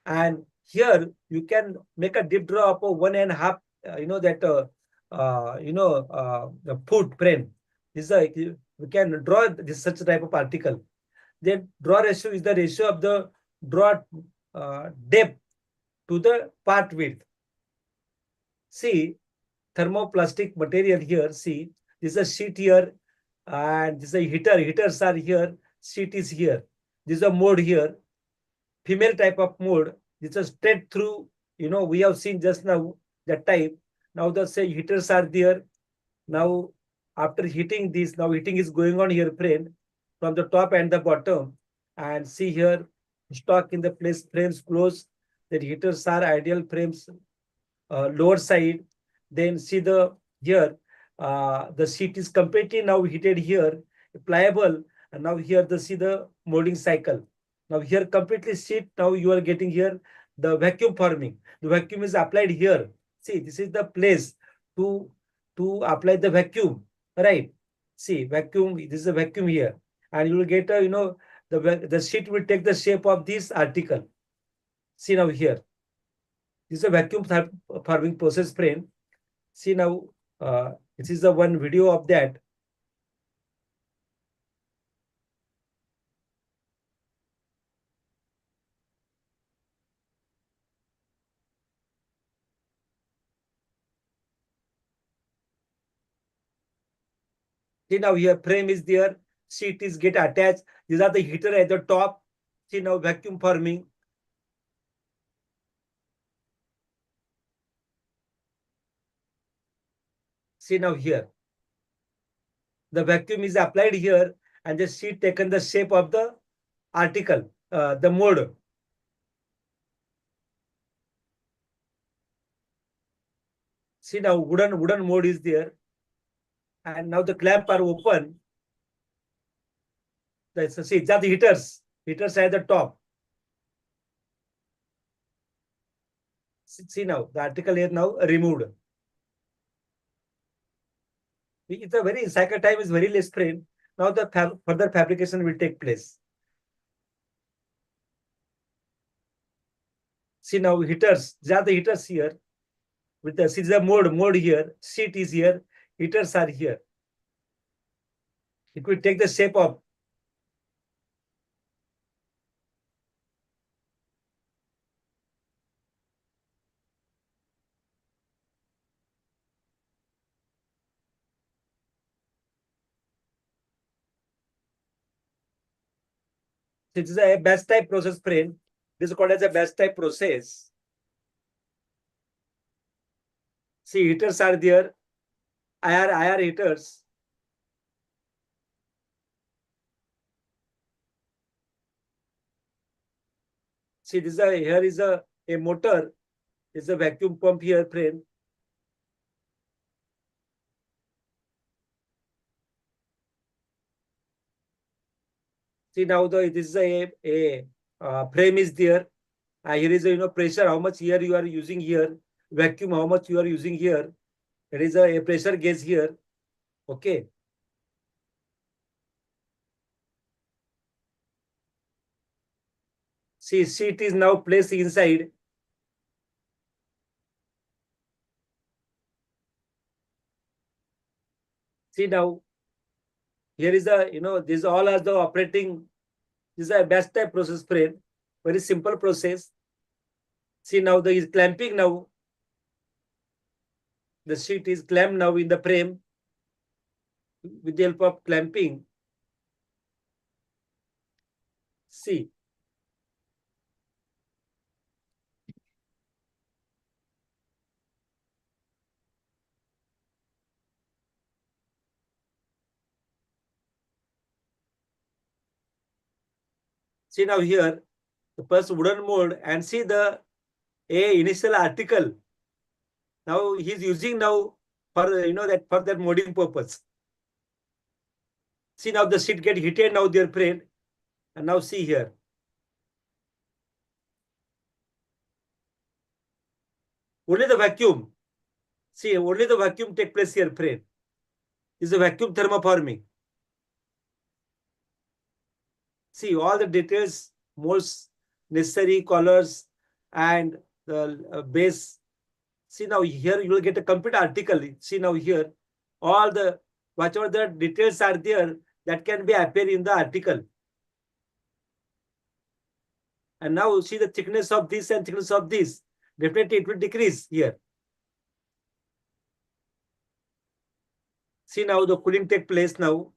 And here you can make a deep draw of 1.5, the foot frame. This is we can draw this such type of particle. Then draw ratio is the ratio of the draw depth to the part width. See, thermoplastic material here. See, this is a sheet here, and this is a heater. Heaters are here. Sheet is here. This is a mode here. Female type of mode. This is straight through. We have seen just now that type. Now the say heaters are there. Now After heating this, now heating is going on here, friend, from the top and the bottom. And see here, stock in the place, frames close. The heaters are ideal frames, lower side. Then see the here, the sheet is completely now heated here, pliable. And now here the see the molding cycle. Now here completely sheet. Now you are getting here the vacuum forming. The vacuum is applied here. See, this is the place to apply the vacuum, right? See, vacuum. This is a vacuum here, and you will get a the sheet will take the shape of this article. See now here. This is a vacuum forming process, friend. See now, this is the one video of that. See now here frame is there, sheet is get attached. These are the heater at the top. See now vacuum forming. See now here. The vacuum is applied here and the sheet taken the shape of the article, the mold. See now wooden mold is there. And now the clamp are open. See, these are the heaters. Heaters are at the top. See now, the article is now removed. It's a very cycle time is very less, friend. Now the further fabrication will take place. See now heaters. These are the heaters here. With the see the mode here. Sheet is here. Heaters are here. It will take the shape of. This is a batch type process, friend. This is called as a batch type process. See, heaters are there. IR heaters. See, this is here is a motor. This is a vacuum pump here, friend. See now this is a frame is there. Here is a pressure, how much here you are using here. Vacuum, how much you are using here. There is a pressure gauge here. Okay. See, sheet is now placed inside. See now, here is the, these all are the operating, this is a batch type process, friend. Very simple process. See now, the is clamping now. The sheet is clamped now in the frame with the help of clamping. See. See now here, the first wooden mold and see the initial article. Now he's using now for that for that molding purpose. See now the sheet get heated now, dear friend, and now see here. Only the vacuum. See, only the vacuum take place here, friend. This is a vacuum thermoforming. See all the details, molds, necessary colors, and the base. See now here you will get a complete article. See now here, all the whatever the details are there that can be appear in the article. And now see the thickness of this and thickness of this. Definitely it will decrease here. See now the cooling take place now.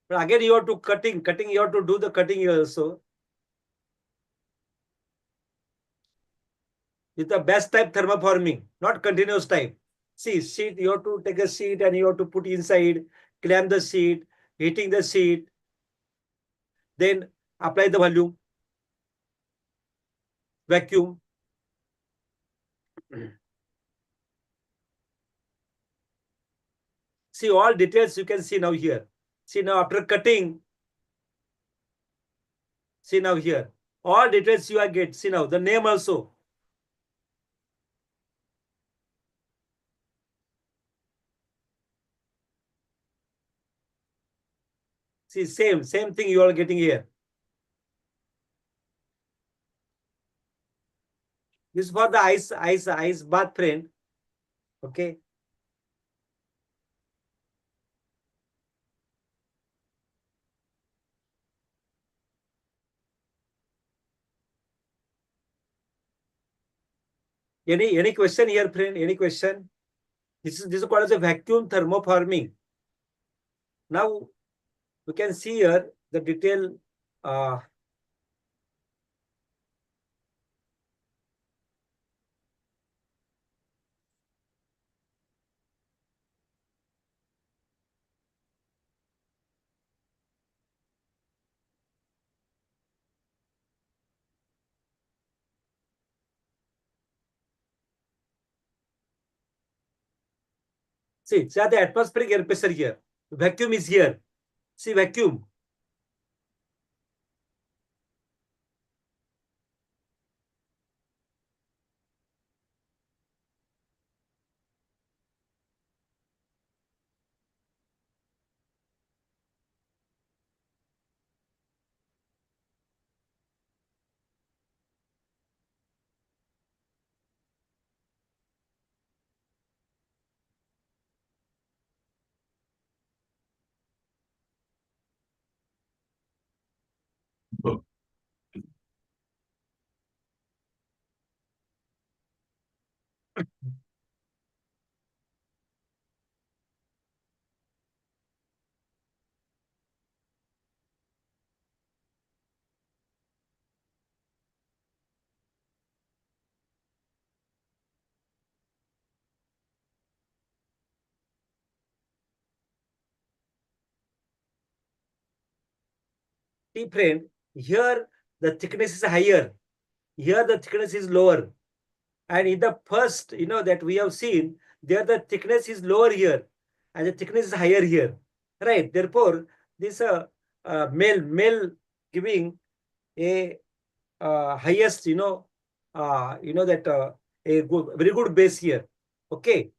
But again you have to cutting you have to do the cutting here also. It's the best type thermoforming, not continuous type. See, sheet, you have to take a sheet and you have to put inside, clamp the sheet, heating the sheet, then apply the volume, vacuum. See, all details you can see now here. See now after cutting, see now here, all details you are get. See now the name also. See, same thing you are getting here. This is for the ice bath, friend. Okay. Any question here, friend? Any question? This is called as a vacuum thermoforming. Now we can see here the detail. See the atmospheric air pressure here. Vacuum is here. See vacuum. See friend, here the thickness is higher. Here the thickness is lower. And in the first, that we have seen, there the thickness is lower here and the thickness is higher here. Right. Therefore, this male giving a highest, that a very good base here. Okay.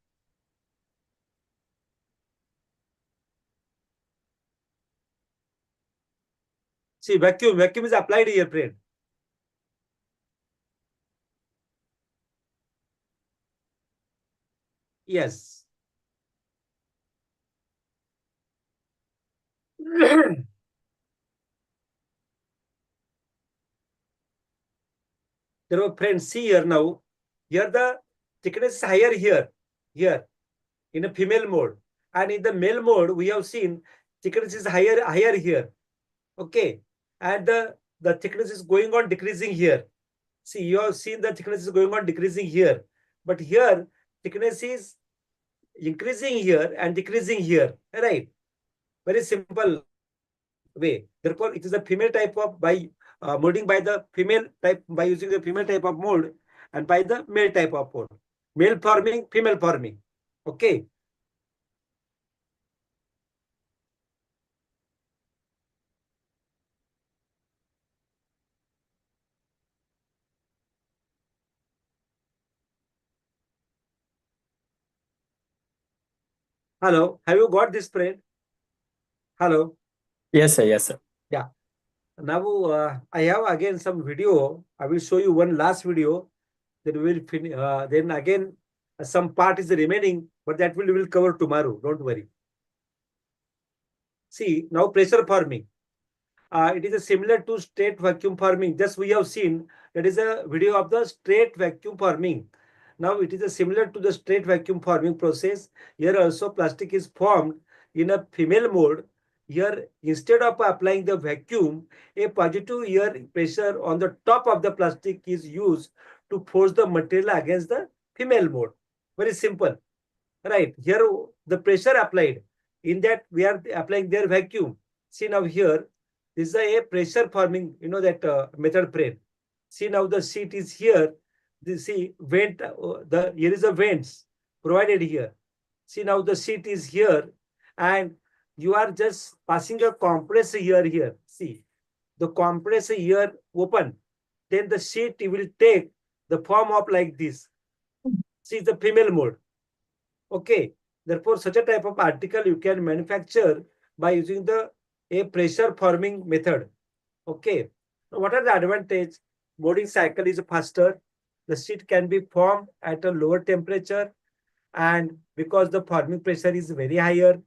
See, vacuum is applied here, friend. Yes. Therefore, friends, see here now. Here the thickness is higher here in a female mode, and in the male mode we have seen thickness is higher here. Okay, and the thickness is going on decreasing here. See, you have seen the thickness is going on decreasing here, but here thickness is increasing here and decreasing here. Right? Very simple way. Therefore, it is a female type of molding by the female type, by using the female type of mold, and by the male type of mold. Male forming, female forming. Okay. Hello, have you got this, friend? Hello. Yes, sir. Yes, sir. Yeah. Now I have again some video. I will show you one last video. Then we will finish. Then again, some part is remaining, but that we will cover tomorrow. Don't worry. See, now pressure forming. It is a similar to straight vacuum forming. Just we have seen that is a video of the straight vacuum forming. Now it is a similar to the straight vacuum forming process. Here also plastic is formed in a female mode. Here, instead of applying the vacuum, a positive air pressure on the top of the plastic is used to force the material against the female mode. Very simple, right? Here the pressure applied, in that we are applying their vacuum. See now here, this is a pressure forming, that method frame. See now the sheet is here. See vent, here is a vents provided here. See now the sheet is here, and you are just passing a compressor here. See, the compressor here open, then the sheet will take the form of like this. See the female mode. Okay. Therefore, such a type of article you can manufacture by using a pressure forming method. Okay. Now, what are the advantage? Molding cycle is faster. The sheet can be formed at a lower temperature, and because the forming pressure is very higher,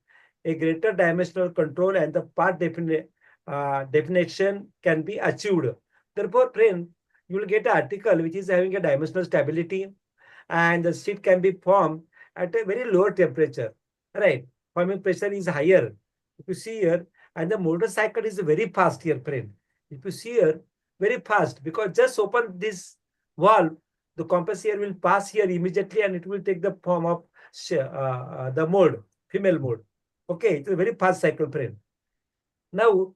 a greater dimensional control and the part definition can be achieved. Therefore, friend, you will get an article which is having a dimensional stability, and the sheet can be formed at a very lower temperature, right? Forming pressure is higher. If you see here, and the motor cycle is very fast here, friend. If you see here, very fast, because just open this valve, the compressor here will pass here immediately, and it will take the form of the mode, female mode. Okay, it's a very fast cycle, friend. Now,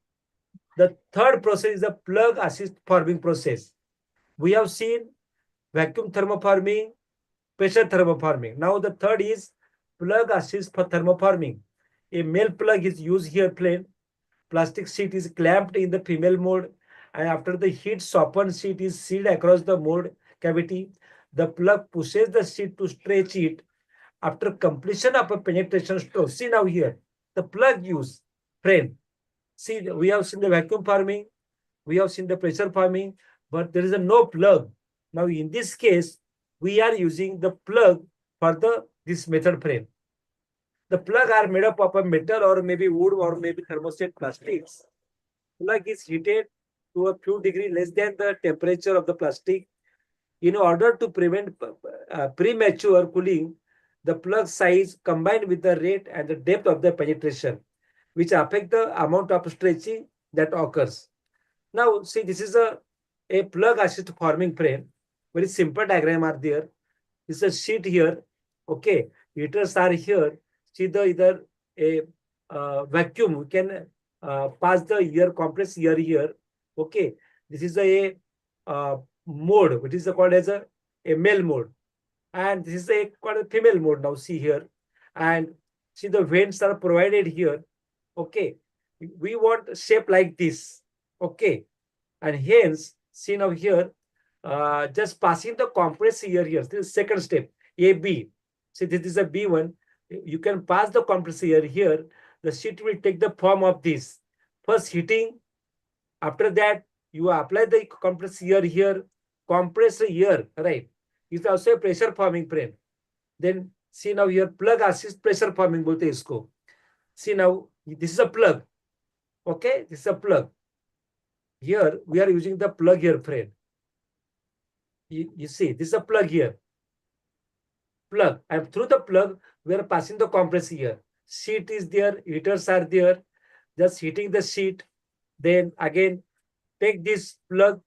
the third process is the plug assist forming process. We have seen vacuum thermoforming, pressure thermoforming. Now the third is plug assist for thermoforming. A male plug is used here, plain. Plastic sheet is clamped in the female mode, and after the heat softened sheet is sealed across the mold cavity, the plug pushes the sheet to stretch it. After completion of a penetration stroke, see now here, the plug use, friend. See, we have seen the vacuum forming, we have seen the pressure forming, but there is a no plug. Now in this case, we are using the plug for this method frame. The plug are made up of a metal or maybe wood or maybe thermoset plastics. Plug is heated to a few degrees less than the temperature of the plastic. In order to prevent premature cooling, the plug size combined with the rate and the depth of the penetration, which affect the amount of stretching that occurs. Now, see, this is a plug assist forming frame. Very simple diagram are there. This is a sheet here. Okay, heaters are here. See the either a vacuum. We can pass the air, compress air here. Okay, this is a mode, which is called as a male mode, and this is called a female mode. Now see here, and see the vents are provided here. Okay, we want shape like this. Okay, and hence see now here, just passing the compressor here. This is second step, AB. See, this is a B1. You can pass the compressor here. The sheet will take the form of this. First heating. After that, you apply the compressor here. Compressor here, right? It's also a pressure forming frame. Then see now here, plug assist pressure forming bolte isko. See now, this is a plug. Okay, this is a plug. Here we are using the plug here, friend. You see, this is a plug here. Plug, and through the plug, we are passing the compressor here. Sheet is there, heaters are there. Just heating the sheet. Then again, take this plug,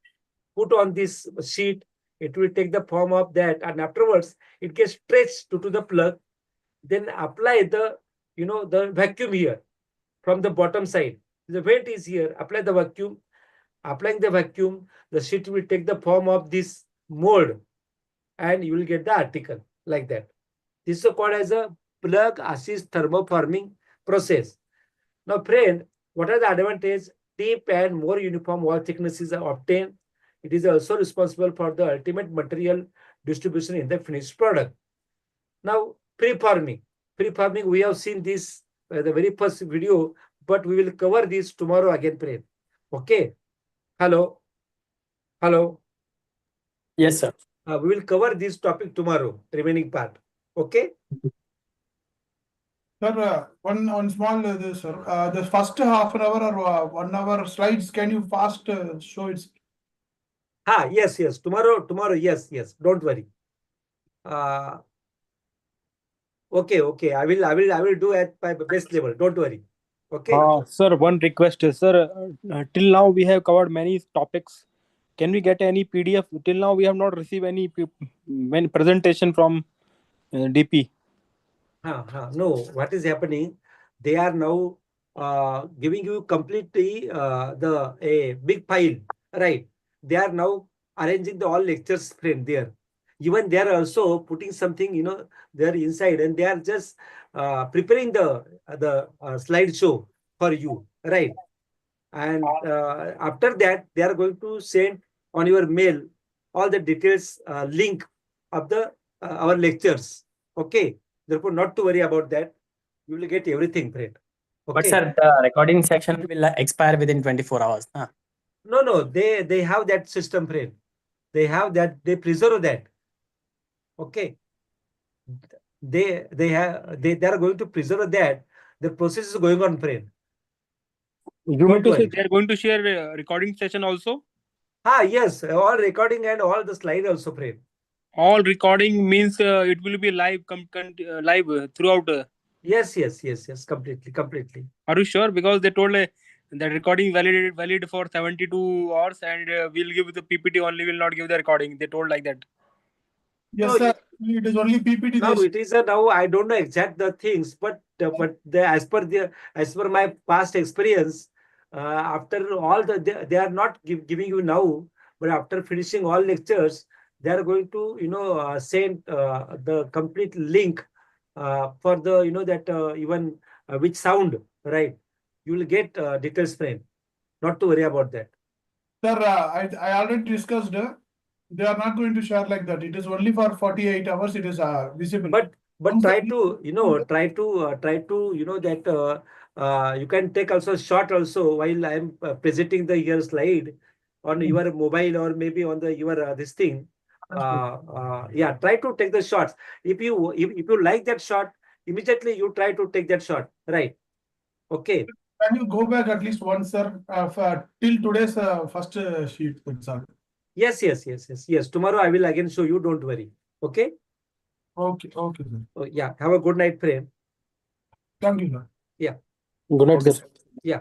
put on this sheet. It will take the form of that, and afterwards it gets stretched to the plug. Then apply the vacuum here from the bottom side. The vent is here. Apply the vacuum. Applying the vacuum, the sheet will take the form of this mold, and you will get the article like that. This is called as a plug assist thermoforming process. Now, friend, what are the advantages? Deep and more uniform wall thicknesses are obtained. It is also responsible for the ultimate material distribution in the finished product. Now, preforming. Preforming, we have seen this the very first video, but we will cover this tomorrow again, friend. Okay. Hello. Hello. Yes, sir. We will cover this topic tomorrow, remaining part. Okay. Sir, one small this, sir. The first half an hour or 1 hour slides, can you fast show it? Yes. Tomorrow, yes. Don't worry. Okay. I will do at my best level. Don't worry. Okay. Sir, one request, sir. Till now we have covered many topics, can we get any PDF? Till now, we have not received any presentation from DP. No, what is happening? They are now giving you completely a big file, right? They are now arranging the all lectures friend there. Even they are also putting something, there inside, and they are just preparing the slideshow for you, right? And after that, they are going to send on your mail all the details link of the our lectures. Okay. Therefore, not to worry about that. You will get everything, friend. Okay. But sir, the recording section will expire within 24 hours. Huh? No. They have that system, friend. They have that. They preserve that. Okay. They are going to preserve that. The process is going on, friend. You mean to say they are going to share recording session also? Yes. All recording and all the slide also, friend. All recording means it will be live, live throughout. Yes. Completely. Are you sure? Because they told that recording valid for 72 hours, and we'll give the PPT only. Will not give the recording. They told like that. Yes, No, sir. It is only PPT. Now it is now I don't know exact the things, but as per my past experience, after all they are not giving you now, but after finishing all lectures, they are going to send the complete link for the that even which sound, right? You will get details, friend. Not to worry about that. Sir, I already discussed. They are not going to share like that. It is only for 48 hours. It is visible. But try to that you can take also shot also while I am presenting the your slide on your mobile or maybe on the your this thing. Yeah, try to take the shots. If you like that shot, immediately you try to take that shot. Right? Okay. Can you go back at least once, sir? Till today's first sheet. That's all. Yes. Tomorrow I will again show you. Don't worry. Okay. Okay, sir. Oh, yeah. Have a good night, friend. Thank you, sir. Yeah. Good night, Okay, sir. Yeah.